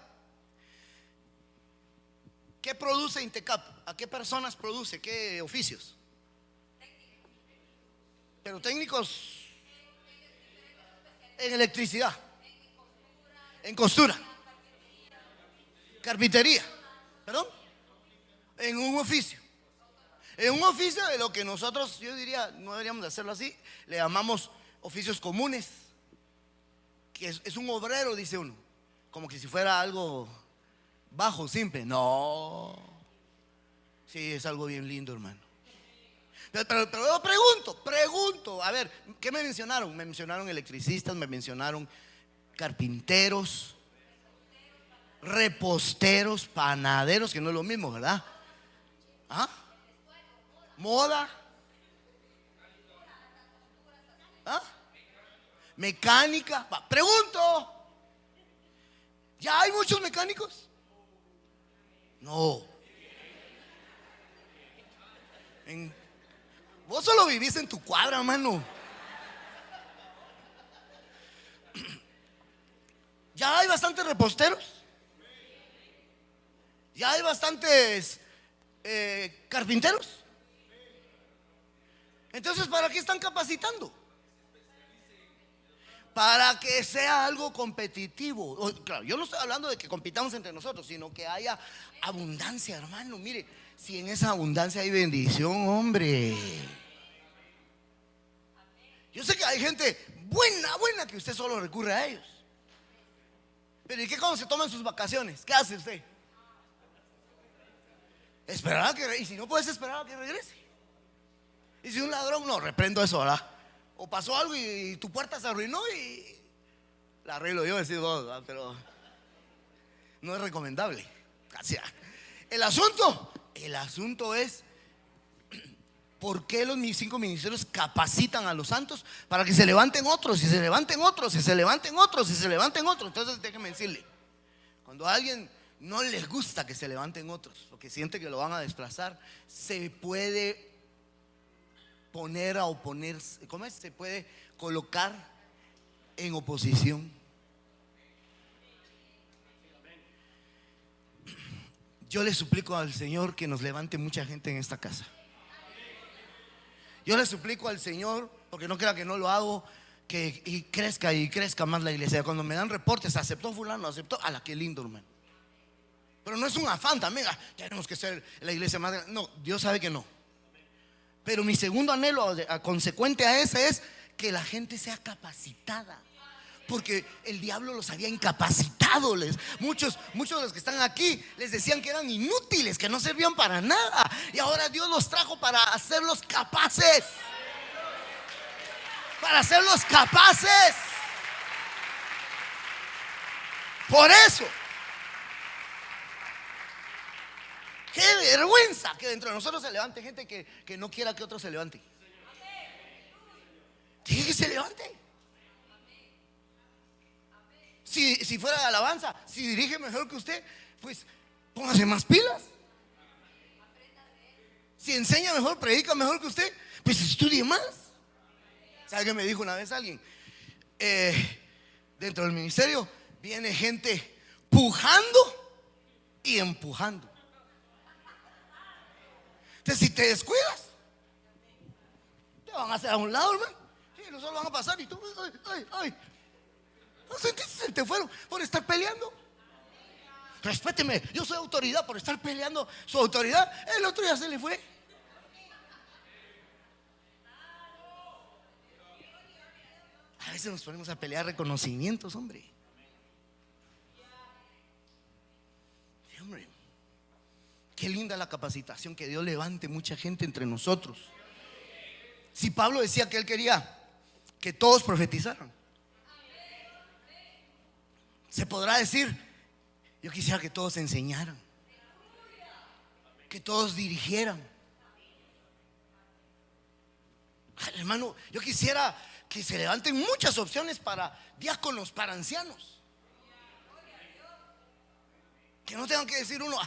¿Qué produce INTECAP? ¿A qué personas produce? ¿Qué oficios? Pero técnicos en electricidad, en costura, carpintería, ¿perdón? En un oficio. En un oficio de lo que nosotros, yo diría, no deberíamos de hacerlo así, le llamamos oficios comunes, que es un obrero, dice uno, como que si fuera algo bajo, simple. No, sí, es algo bien lindo, hermano. Pero yo pregunto, a ver, ¿qué me mencionaron? Me mencionaron electricistas, me mencionaron carpinteros, reposteros, panaderos, que no es lo mismo, ¿verdad? Moda, mecánica. Pregunto, ¿ya hay muchos mecánicos? No. En- Vos solo vivís en tu cuadra, mano. Ya hay bastantes reposteros. Ya hay bastantes carpinteros. Entonces, ¿para qué están capacitando? Para que sea algo competitivo. Claro, yo no estoy hablando de que compitamos entre nosotros, sino que haya abundancia, hermano. Mire, si en esa abundancia hay bendición, hombre. Yo sé que hay gente buena que usted solo recurre a ellos. Pero ¿y qué cuando se toman sus vacaciones? ¿Qué hace usted? Esperar a que, y si no puedes esperar a que regrese. Y si un ladrón, no, reprendo eso, ¿verdad? O pasó algo y tu puerta se arruinó y la arreglo yo, decir, ¿verdad? Pero no es recomendable. O sea, el asunto es ¿por qué los 5 ministerios capacitan a los santos para que se levanten otros y se levanten otros y se levanten otros y se levanten otros? Entonces déjenme decirle, cuando a alguien no les gusta que se levanten otros porque siente que lo van a desplazar, se puede poner a oponerse, ¿cómo es? Se puede colocar en oposición. Yo le suplico al Señor que nos levante mucha gente en esta casa. Yo le suplico al Señor, porque no crea que no lo hago, que y crezca más la iglesia. Cuando me dan reportes, aceptó fulano, aceptó, a la que lindo, hermano. Pero no es un afán también, tenemos que ser la iglesia más grande. No, Dios sabe que no. Pero mi segundo anhelo consecuente a ese es que la gente sea capacitada. Porque el diablo los había incapacitado. Muchos de los que están aquí les decían que eran inútiles, que no servían para nada. Y ahora Dios los trajo para hacerlos capaces. Para hacerlos capaces. Por eso, qué vergüenza que dentro de nosotros se levante gente que no quiera que otro se levante. Tiene que se levante. Si fuera de alabanza, si dirige mejor que usted, pues póngase más pilas. Si enseña mejor, predica mejor que usted, pues estudie más. ¿Sabe qué me dijo una vez alguien? Dentro del ministerio viene gente pujando y empujando. Entonces, si te descuidas, te van a hacer a un lado, hermano. Sí, no solo van a pasar y tú, ay. No sentiste, se te fueron por estar peleando. Respéteme, yo soy autoridad por estar peleando su autoridad. El otro ya se le fue. A veces nos ponemos a pelear reconocimientos, hombre. Sí, hombre. Qué linda la capacitación, que Dios levante mucha gente entre nosotros. Si Pablo decía que él quería que todos profetizaran, se podrá decir, yo quisiera que todos enseñaran, que todos dirigieran. Hermano, yo quisiera que se levanten muchas opciones para diáconos, para ancianos. Que no tengan que decir uno,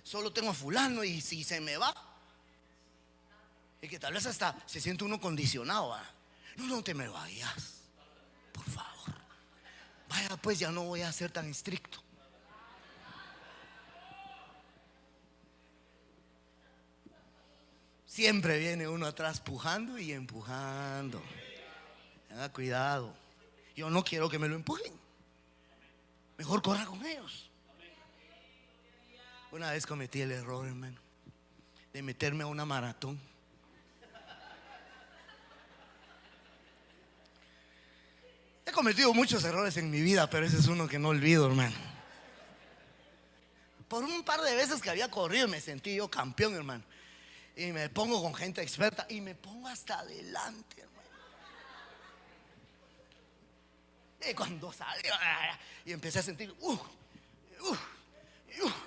solo tengo a fulano y si se me va. Y que tal vez hasta se siente uno condicionado. No te me vayas, por favor. Vaya, pues ya no voy a ser tan estricto. Siempre viene uno atrás pujando y empujando. Tenga cuidado. Yo no quiero que me lo empujen. Mejor corra con ellos. Una vez cometí el error, hermano, de meterme a una maratón. He cometido muchos errores en mi vida, pero ese es uno que no olvido, hermano. Por un par de veces que había corrido me sentí yo campeón, hermano. Y me pongo con gente experta y me pongo hasta adelante, hermano. Y cuando salió y empecé a sentir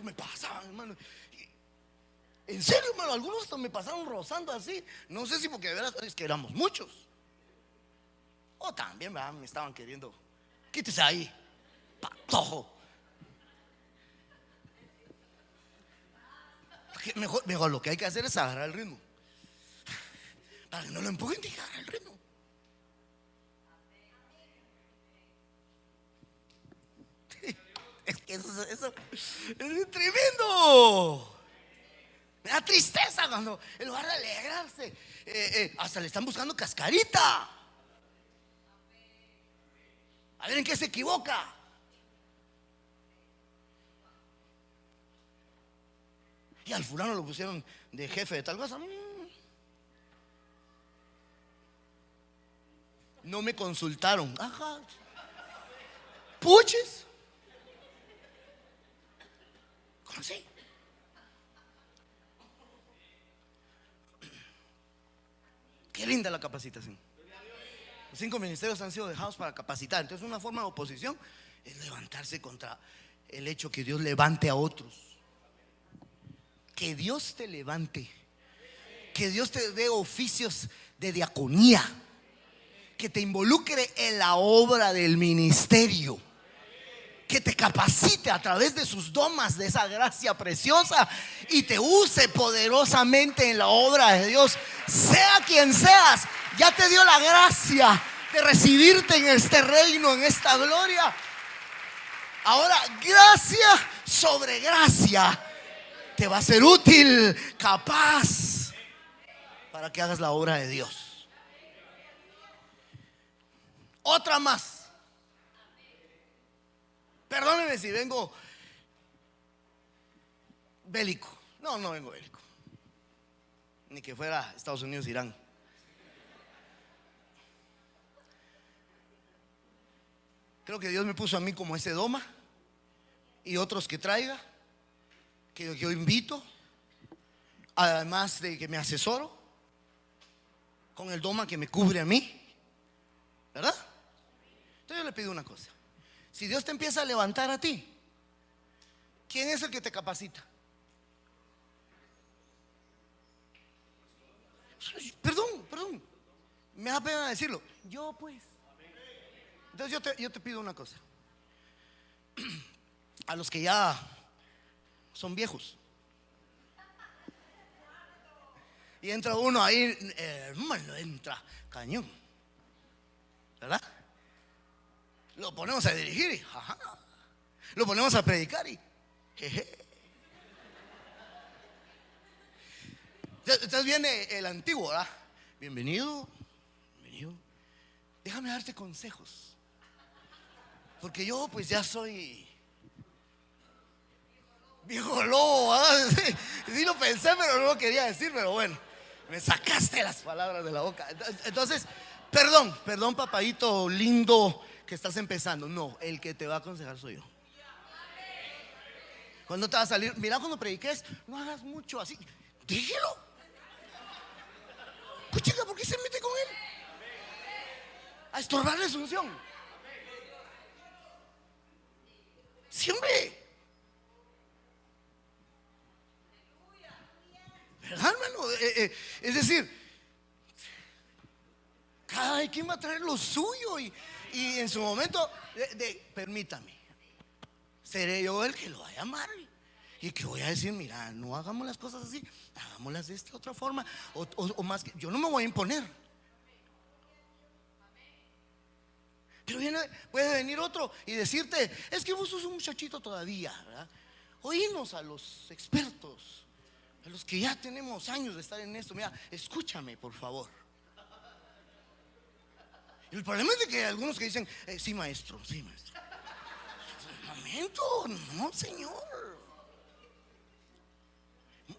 me pasaban, hermano. En serio, hermano, algunos hasta me pasaron rozando así. No sé si porque de veras es que éramos muchos, o también, ¿verdad?, me estaban queriendo. Quítese ahí, patojo. Mejor lo que hay que hacer es agarrar el ritmo. para que no lo empujen y agarre el ritmo. Es que eso es tremendo. Me da tristeza cuando en lugar de alegrarse, hasta le están buscando cascarita. A ver en qué se equivoca. Y al fulano lo pusieron de jefe de tal cosa. No me consultaron. Ajá. Puches. ¿Cómo así? Qué linda la capacitación. Los 5 ministerios han sido dejados para capacitar. Entonces una forma de oposición es levantarse contra el hecho que Dios levante a otros. Que Dios te levante. Que Dios te dé oficios de diaconía. Que te involucre en la obra del ministerio. Que te capacite a través de sus domas, de esa gracia preciosa, y te use poderosamente en la obra de Dios. Sea quien seas, ya te dio la gracia de recibirte en este reino, en esta gloria. Ahora, gracia sobre gracia te va a ser útil, capaz, para que hagas la obra de Dios. Otra más. Perdóneme si vengo bélico. No vengo bélico. Ni que fuera Estados Unidos, Irán. Creo que Dios me puso a mí como ese doma, y otros que traiga, que yo invito, además de que me asesoro con el doma que me cubre a mí, ¿verdad? Entonces yo le pido una cosa. Si Dios te empieza a levantar a ti, ¿quién es el que te capacita? Perdón, me da pena decirlo. Yo pues. Entonces yo te pido una cosa. A los que ya son viejos, y entra uno ahí, hermano, entra cañón, ¿verdad? Lo ponemos a dirigir y ajá. Lo ponemos a predicar y jeje. Entonces viene el antiguo, ¿verdad? Bienvenido. Déjame darte consejos, porque yo pues ya soy viejo lobo, ¿verdad? Sí lo pensé, pero no lo quería decir. Pero bueno, me sacaste las palabras de la boca. Entonces, perdón, papadito lindo, que estás empezando. No, el que te va a aconsejar soy yo. Cuando te va a salir, mira, cuando prediques, no hagas mucho así. Dígelo. Pues chica, ¿por qué se mete con él? A estorbarle su unción. Sí, hombre. ¿Verdad, hermano? Es decir, cada quien va a traer lo suyo, y en su momento permítame, seré yo el que lo va a llamar y que voy a decir, mira, no hagamos las cosas así, hagámoslas de esta otra forma, o más que yo no me voy a imponer. Pero puede venir otro y decirte, es que vos sos un muchachito todavía, ¿verdad? Oímos a los expertos, a los que ya tenemos años de estar en esto. Mira, escúchame por favor. El problema es de que hay algunos que dicen, sí maestro. Un momento, no señor.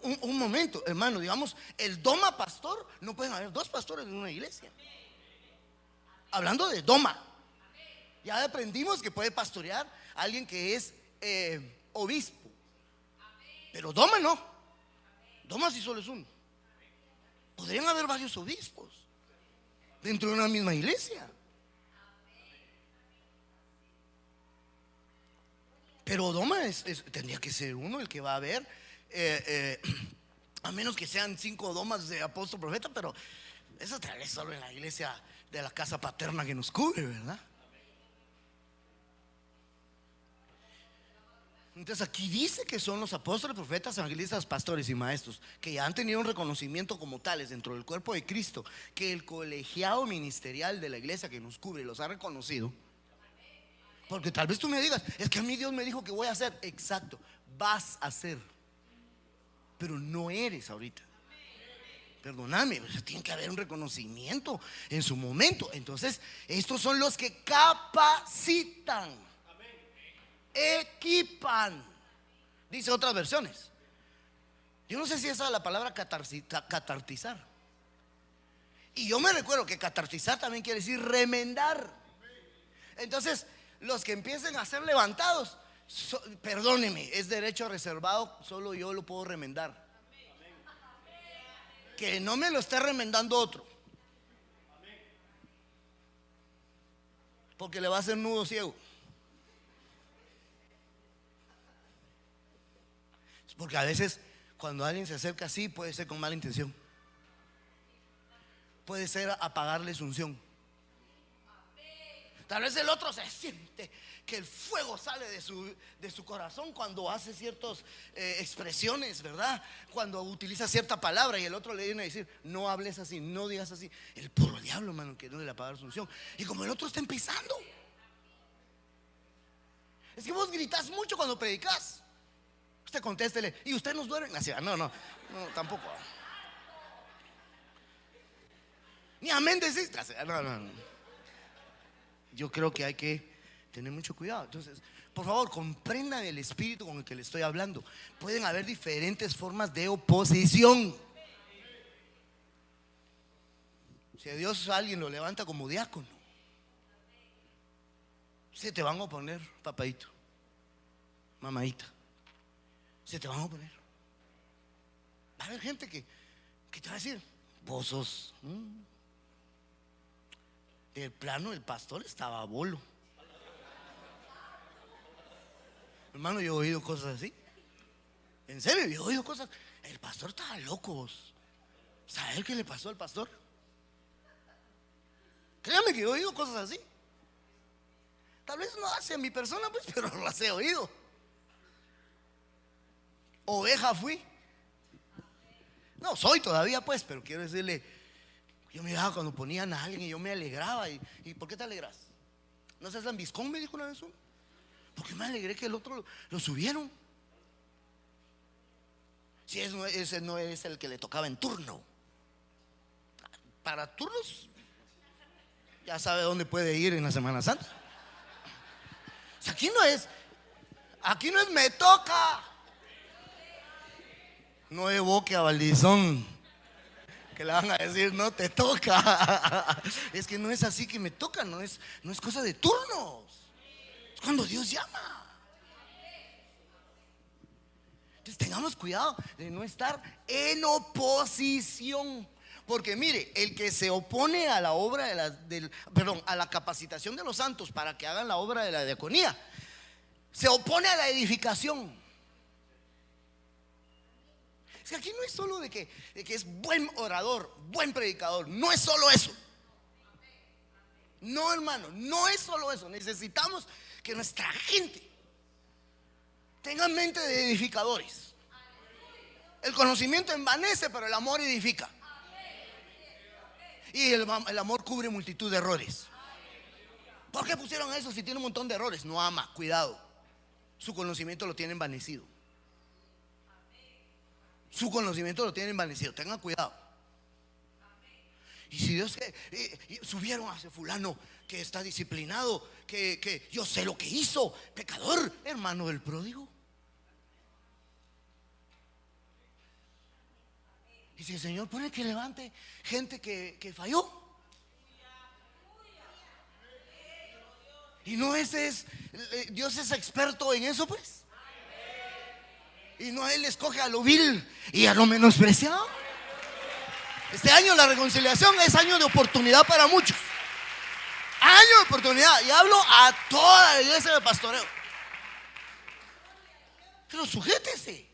Un momento, hermano, digamos, el doma pastor, no pueden haber 2 pastores en una iglesia. Hablando de doma, ya aprendimos que puede pastorear a alguien que es obispo, pero doma no. Doma si solo es uno. Podrían haber varios obispos dentro de una misma iglesia. Pero doma tendría que ser uno el que va a haber, a menos que sean 5 domas de apóstol profeta, pero eso tal vez solo en la iglesia de la casa paterna que nos cubre, ¿verdad? Entonces aquí dice que son los apóstoles, profetas, evangelistas, pastores y maestros que ya han tenido un reconocimiento como tales dentro del cuerpo de Cristo, que el colegiado ministerial de la iglesia que nos cubre los ha reconocido. Porque tal vez tú me digas, es que a mí Dios me dijo que voy a hacer. Exacto, vas a hacer, pero no eres ahorita. Perdóname, tiene que haber un reconocimiento en su momento. Entonces estos son los que capacitan, equipan, dice otras versiones. Yo no sé si esa es la palabra catartizar. Y yo me recuerdo que catartizar también quiere decir remendar. Entonces los que empiecen a ser levantados, perdóneme, es derecho reservado, solo yo lo puedo remendar. Que no me lo esté remendando otro, porque le va a hacer nudo ciego. Porque a veces cuando alguien se acerca así, puede ser con mala intención, puede ser apagarle su unción. Tal vez el otro se siente que el fuego sale de su corazón cuando hace ciertas expresiones, ¿verdad? Cuando utiliza cierta palabra y el otro le viene a decir, no hables así, no digas así. El puro diablo, hermano, que no le apagar su unción. Y como el otro está empezando, es que vos gritas mucho cuando predicas. Usted contéstele, ¿y usted nos duerme? Así, no, tampoco. Ni amén decís. No. Yo creo que hay que tener mucho cuidado. Entonces, por favor, comprendan el espíritu con el que le estoy hablando. Pueden haber diferentes formas de oposición. Si a Dios alguien lo levanta como diácono, se te van a oponer, papadito, mamadita. Se te van a oponer. Va a haber gente que te va a decir, vos sos el plano, el pastor estaba bolo. Hermano, yo he oído cosas así. En serio, yo he oído cosas. El pastor estaba loco, vos. ¿Sabes qué le pasó al pastor? Créame que yo he oído cosas así. Tal vez no hacia mi persona, pues, pero las he oído. Oveja fui. No soy todavía, pues, pero quiero decirle, yo miraba cuando ponían a alguien y yo me alegraba. ¿Y por qué te alegras? ¿No seas lambiscón? Me dijo una vez uno. Porque me alegré que el otro lo subieron. Si ese no es el que le tocaba en turno. Para turnos, ya sabe dónde puede ir en la Semana Santa. O sea, aquí no es me toca. No evoque a Valdizón, que le van a decir no te toca. Es que no es así que me toca, no es cosa de turnos. Es cuando Dios llama. Entonces tengamos cuidado de no estar en oposición. Porque mire, el que se opone a la obra a la capacitación de los santos para que hagan la obra de la diaconía, se opone a la edificación. Es que aquí no es solo de que es buen orador, buen predicador. No es solo eso. No, hermano, no es solo eso. Necesitamos que nuestra gente tenga mente de edificadores. El conocimiento envanece, pero el amor edifica. Y el amor cubre multitud de errores. ¿Por qué pusieron eso si tiene un montón de errores? No ama, cuidado. Su conocimiento lo tiene envanecido. Su conocimiento lo tiene envanecido. Tengan cuidado. Y si Dios subieron a ese fulano que está disciplinado, que yo sé lo que hizo, pecador, hermano del pródigo. Y si el Señor pone que levante gente que falló, y no Dios es experto en eso, pues. Y no Él escoge a lo vil y a lo menospreciado. Este año la reconciliación es año de oportunidad para muchos. Año de oportunidad. Y hablo a toda la iglesia de pastoreo. Pero sujétese,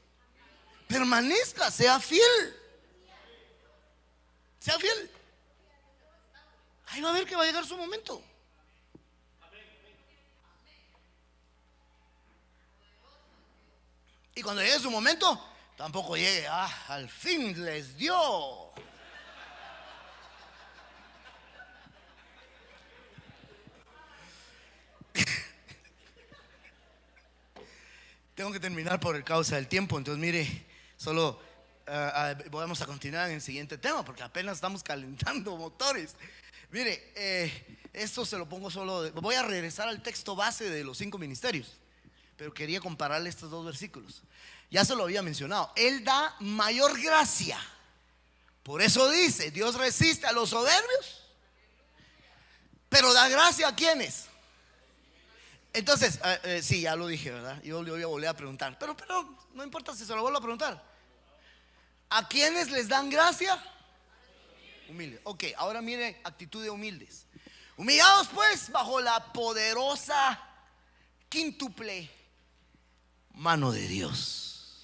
permanezca, sea fiel. Sea fiel. Ahí va a ver que va a llegar su momento. Y cuando llegue su momento, tampoco llegue, al fin les dio. Tengo que terminar por causa del tiempo, entonces mire, solo vamos a continuar en el siguiente tema porque apenas estamos calentando motores. Mire, esto se lo pongo solo, voy a regresar al texto base de los 5 ministerios, pero quería compararle estos 2 versículos. Ya se lo había mencionado, Él da mayor gracia. Por eso dice, Dios resiste a los soberbios, pero da gracia a quienes. Entonces, sí, ya lo dije, ¿verdad? Yo le voy a volver a preguntar, pero no importa si se lo vuelvo a preguntar. ¿A quiénes les dan gracia? Humildes. Ok, ahora mire, actitud de humildes. Humillados pues bajo la poderosa quíntuple mano de Dios,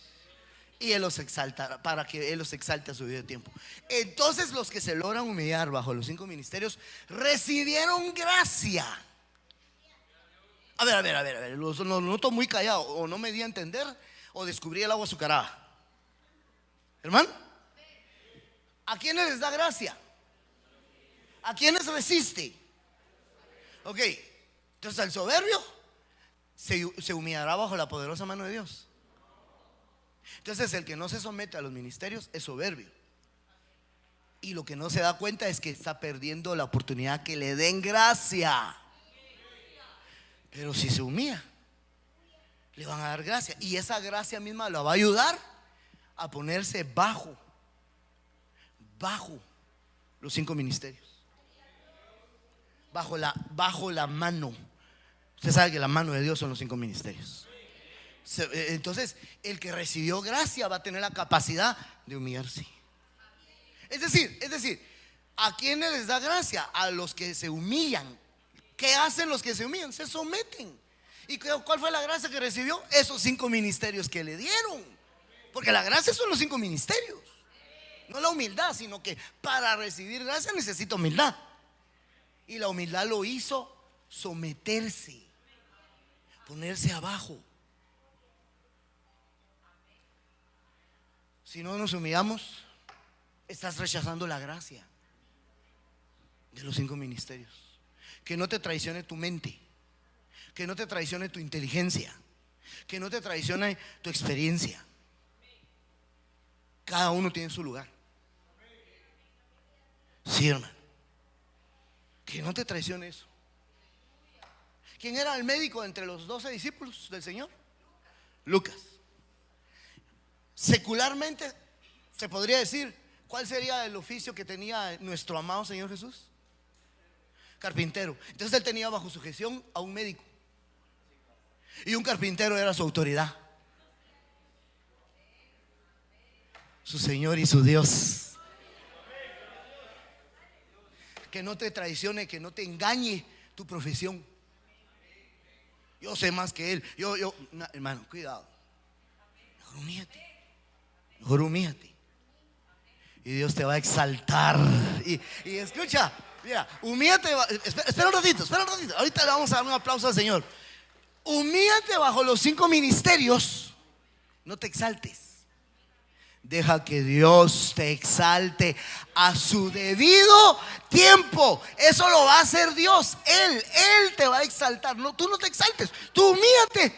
y Él los exaltará, para que Él los exalte a su debido tiempo. Entonces los que se logran humillar bajo los 5 ministerios recibieron gracia. A ver, lo noto muy callado. O no me di a entender, o descubrí el agua azucarada. Hermano, ¿a quiénes les da gracia? ¿A quiénes resiste? Ok, entonces al soberbio se humillará bajo la poderosa mano de Dios. Entonces el que no se somete a los ministerios es soberbio, y lo que no se da cuenta es que está perdiendo la oportunidad que le den gracia. Pero si se humilla, le van a dar gracia, y esa gracia misma la va a ayudar a ponerse bajo los 5 ministerios, bajo la mano. Usted sabe que la mano de Dios son los 5 ministerios. Entonces el que recibió gracia va a tener la capacidad de humillarse. Es decir, ¿a quiénes les da gracia? A los que se humillan. ¿Qué hacen los que se humillan? Se someten. ¿Y cuál fue la gracia que recibió? Esos 5 ministerios que le dieron. Porque la gracia son los 5 ministerios, no la humildad, sino que para recibir gracia necesita humildad. Y la humildad lo hizo someterse, ponerse abajo. Si no nos humillamos, estás rechazando la gracia de los 5 ministerios. Que no te traicione tu mente, que no te traicione tu inteligencia, que no te traicione tu experiencia. Cada uno tiene su lugar. Sí, hermano. Que no te traicione eso. ¿Quién era el médico entre los 12 discípulos del Señor? Lucas. Secularmente se podría decir, ¿cuál sería el oficio que tenía nuestro amado Señor Jesús? Carpintero. Entonces él tenía bajo su gestión a un médico, y un carpintero era su autoridad, su Señor y su Dios. Que no te traicione, que no te engañe tu profesión. Yo sé más que él. No, hermano, cuidado. Mejor humíllate. Y Dios te va a exaltar. Y escucha, mira, humíllate. Espera un ratito. Ahorita le vamos a dar un aplauso al Señor. Humíllate bajo los 5 ministerios. No te exaltes. Deja que Dios te exalte a su debido tiempo. Eso lo va a hacer Dios. Él te va a exaltar. No, tú no te exaltes. Tú humíllate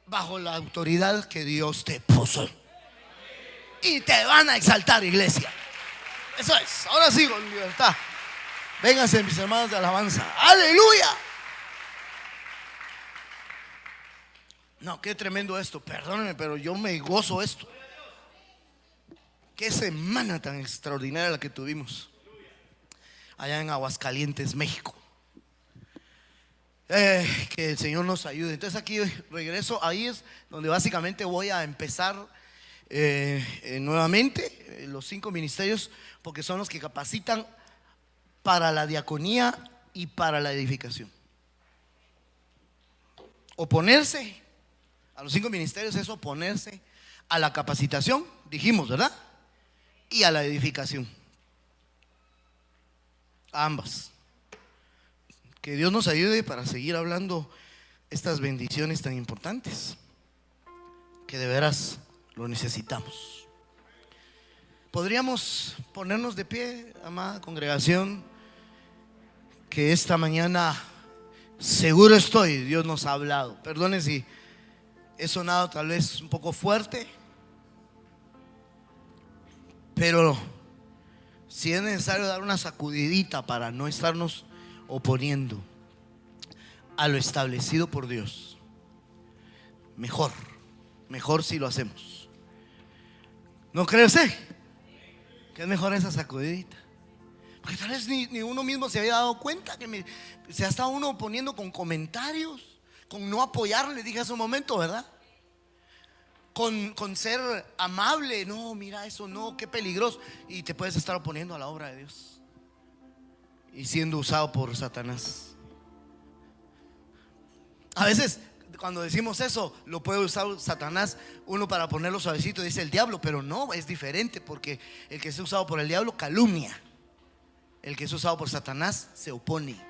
bajo la autoridad que Dios te puso, y te van a exaltar, iglesia. Eso es. Ahora sí, con libertad. Vénganse, mis hermanos de alabanza. Aleluya. No, qué tremendo esto. Perdónenme, pero yo me gozo esto. Qué semana tan extraordinaria la que tuvimos allá en Aguascalientes, México. Que el Señor nos ayude. Entonces aquí regreso. Ahí es donde básicamente voy a empezar nuevamente los 5 ministerios, porque son los que capacitan para la diaconía y para la edificación. Oponerse a los 5 ministerios es oponerse a la capacitación, dijimos, ¿verdad? Y a la edificación. A ambas. Que Dios nos ayude para seguir hablando estas bendiciones tan importantes que de veras lo necesitamos. Podríamos ponernos de pie, amada congregación, que esta mañana seguro estoy, Dios nos ha hablado. Perdone si he sonado tal vez un poco fuerte, pero si es necesario dar una sacudidita para no estarnos oponiendo a lo establecido por Dios, mejor si lo hacemos. ¿No cree usted que es mejor esa sacudidita? Porque tal vez ni uno mismo se había dado cuenta que se ha estado uno oponiendo con comentarios, con no apoyarle, dije hace un momento, ¿verdad? Con ser amable, no, mira eso, no, qué peligroso. Y te puedes estar oponiendo a la obra de Dios y siendo usado por Satanás. A veces cuando decimos eso, lo puede usar Satanás, uno para ponerlo suavecito, dice el diablo, pero no, es diferente, porque el que es usado por el diablo calumnia, el que es usado por Satanás se opone.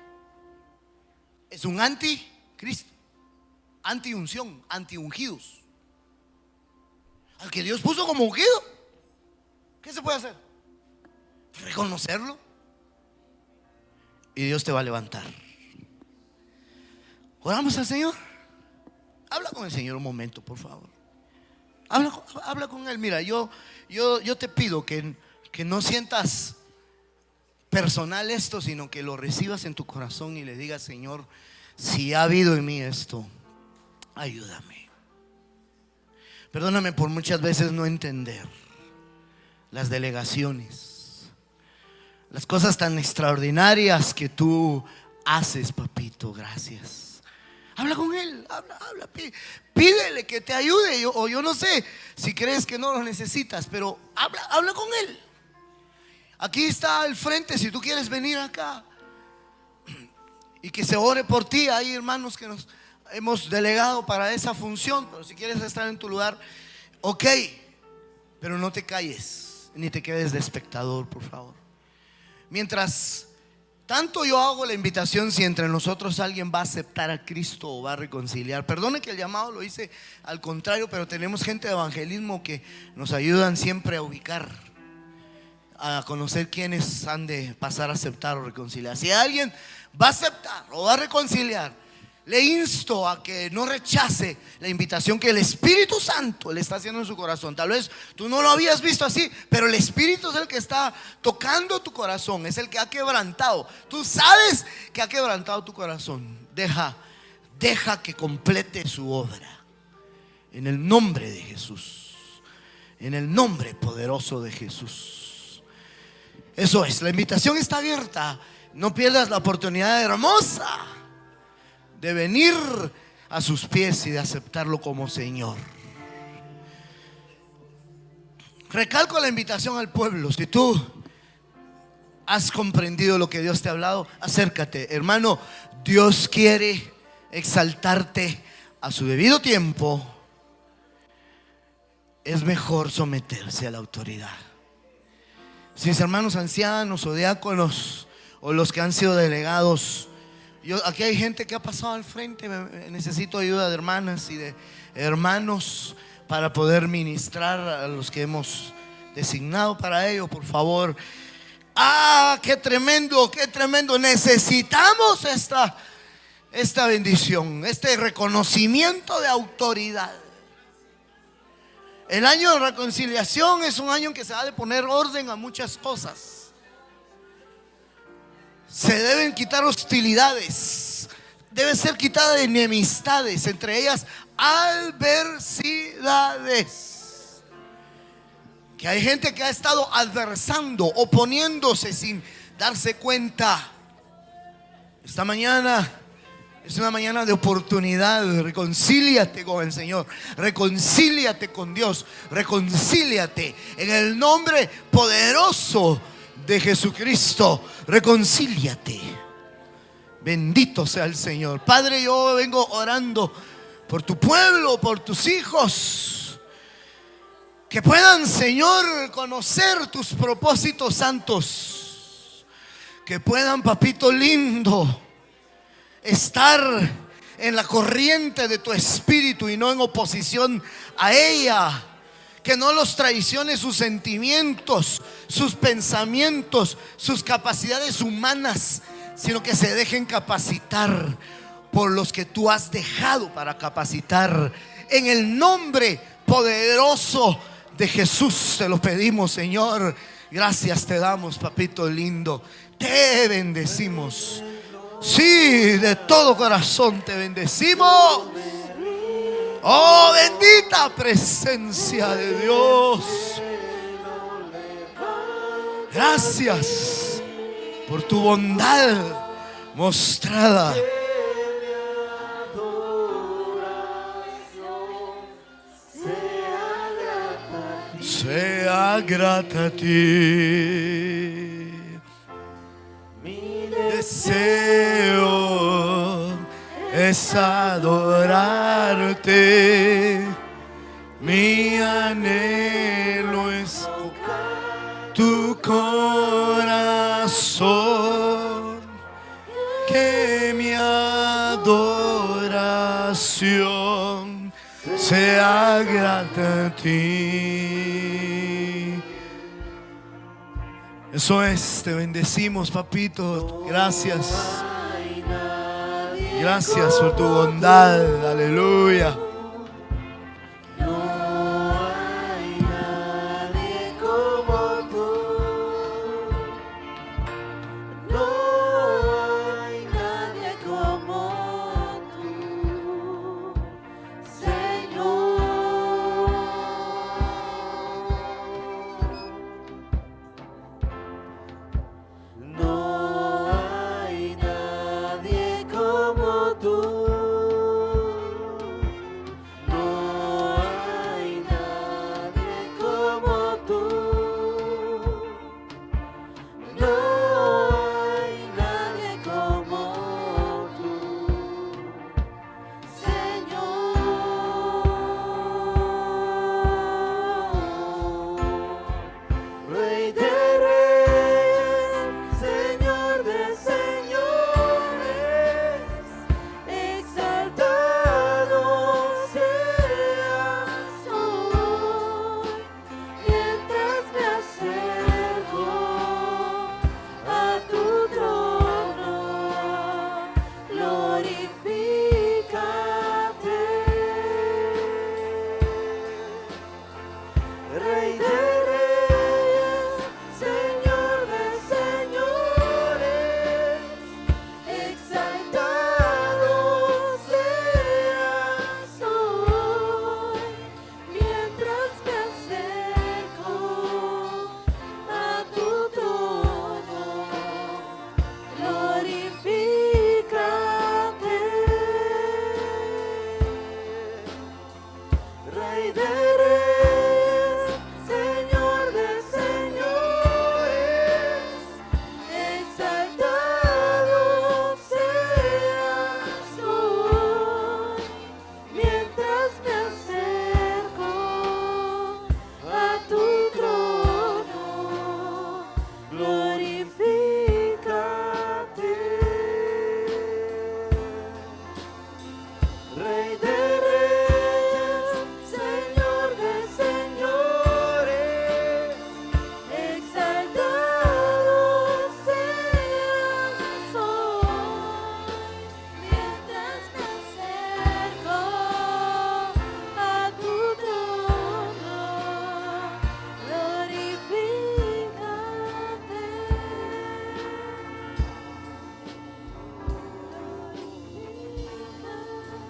Es un anticristo, antiunción, antiungidos. Al que Dios puso como ungido, ¿qué se puede hacer? Reconocerlo, y Dios te va a levantar. Oramos al Señor. Habla con el Señor un momento, por favor. Habla con Él. Mira, yo te pido que no sientas personal esto, sino que lo recibas en tu corazón y le digas: Señor, si ha habido en mí esto, ayúdame. Perdóname por muchas veces no entender las delegaciones, las cosas tan extraordinarias que tú haces, papito. Gracias. Habla con Él, habla, pídele que te ayude. Yo no sé si crees que no lo necesitas, pero habla con Él. Aquí está al frente, si tú quieres venir acá y que se ore por ti. Hay hermanos que nos hemos delegado para esa función, pero si quieres estar en tu lugar, ok, pero no te calles ni te quedes de espectador, por favor. Mientras tanto yo hago la invitación, si entre nosotros alguien va a aceptar a Cristo o va a reconciliar. Perdone que el llamado lo hice al contrario, pero tenemos gente de evangelismo que nos ayudan siempre a ubicar, a conocer quiénes han de pasar a aceptar o reconciliar. Si alguien va a aceptar o va a reconciliar, le insto a que no rechace la invitación que el Espíritu Santo le está haciendo en su corazón. Tal vez tú no lo habías visto así, pero el Espíritu es el que está tocando tu corazón, es el que ha quebrantado. Tú sabes que ha quebrantado tu corazón. Deja que complete su obra en el nombre de Jesús, en el nombre poderoso de Jesús. Eso es, la invitación está abierta. No pierdas la oportunidad hermosa de venir a sus pies y de aceptarlo como Señor. Recalco la invitación al pueblo. Si tú has comprendido lo que Dios te ha hablado, acércate, hermano. Dios quiere exaltarte a su debido tiempo. Es mejor someterse a la autoridad. Si mis hermanos ancianos o diáconos o los que han sido delegados, aquí hay gente que ha pasado al frente. Necesito ayuda de hermanas y de hermanos para poder ministrar a los que hemos designado para ello, por favor. Qué tremendo, qué tremendo. Necesitamos esta bendición, este reconocimiento de autoridad. El año de reconciliación es un año en que se ha de poner orden a muchas cosas. Se deben quitar hostilidades, debe ser quitada enemistades, entre ellas adversidades. Que hay gente que ha estado adversando, oponiéndose sin darse cuenta. Esta mañana es una mañana de oportunidad. Reconcíliate con el Señor, reconcíliate con Dios, reconcíliate en el nombre poderoso de Jesucristo. Reconcíliate. Bendito sea el Señor. Padre, yo vengo orando por tu pueblo, por tus hijos, que puedan, Señor, conocer tus propósitos santos, que puedan, papito lindo, estar en la corriente de tu espíritu y no en oposición a ella. Que no los traicione sus sentimientos, sus pensamientos, sus capacidades humanas, sino que se dejen capacitar por los que tú has dejado para capacitar. En el nombre poderoso de Jesús te lo pedimos, Señor. Gracias te damos, papito lindo. Te bendecimos. Sí, de todo corazón te bendecimos. Oh, bendita presencia de Dios. Gracias por tu bondad mostrada. Sea grata a ti. Mi deseo es adorarte. Mi anhelo es tu corazón. Que mi adoración sea grata a ti. Eso es, te bendecimos, papito. Gracias. Gracias por tu bondad. Aleluya.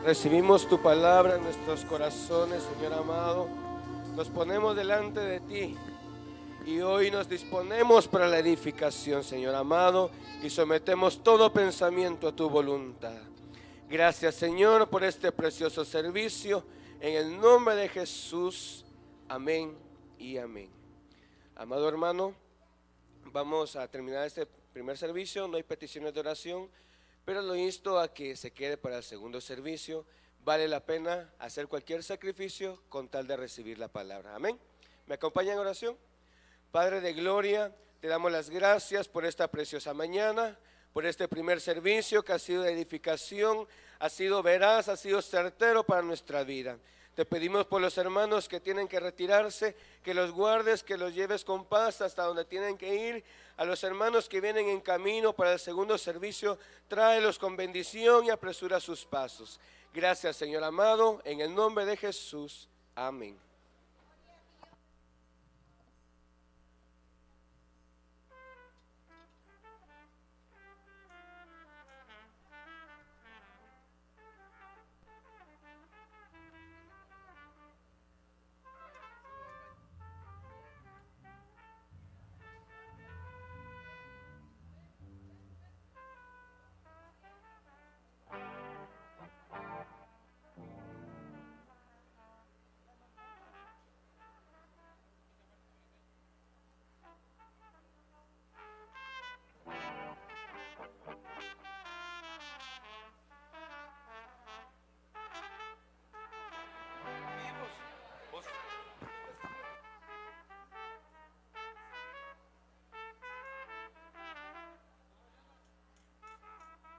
Recibimos tu palabra en nuestros corazones, Señor amado. Nos ponemos delante de ti y hoy nos disponemos para la edificación, Señor amado, y sometemos todo pensamiento a tu voluntad. Gracias, Señor, por este precioso servicio. En el nombre de Jesús, amén y amén. Amado hermano, vamos a terminar este primer servicio. No hay peticiones de oración, pero lo insto a que se quede para el segundo servicio. Vale la pena hacer cualquier sacrificio con tal de recibir la palabra. Amén. ¿Me acompañan en oración? Padre de gloria, te damos las gracias por esta preciosa mañana, por este primer servicio que ha sido de edificación, ha sido veraz, ha sido certero para nuestra vida. Te pedimos por los hermanos que tienen que retirarse, que los guardes, que los lleves con paz hasta donde tienen que ir. A los hermanos que vienen en camino para el segundo servicio, tráelos con bendición y apresura sus pasos. Gracias, Señor amado, en el nombre de Jesús. Amén.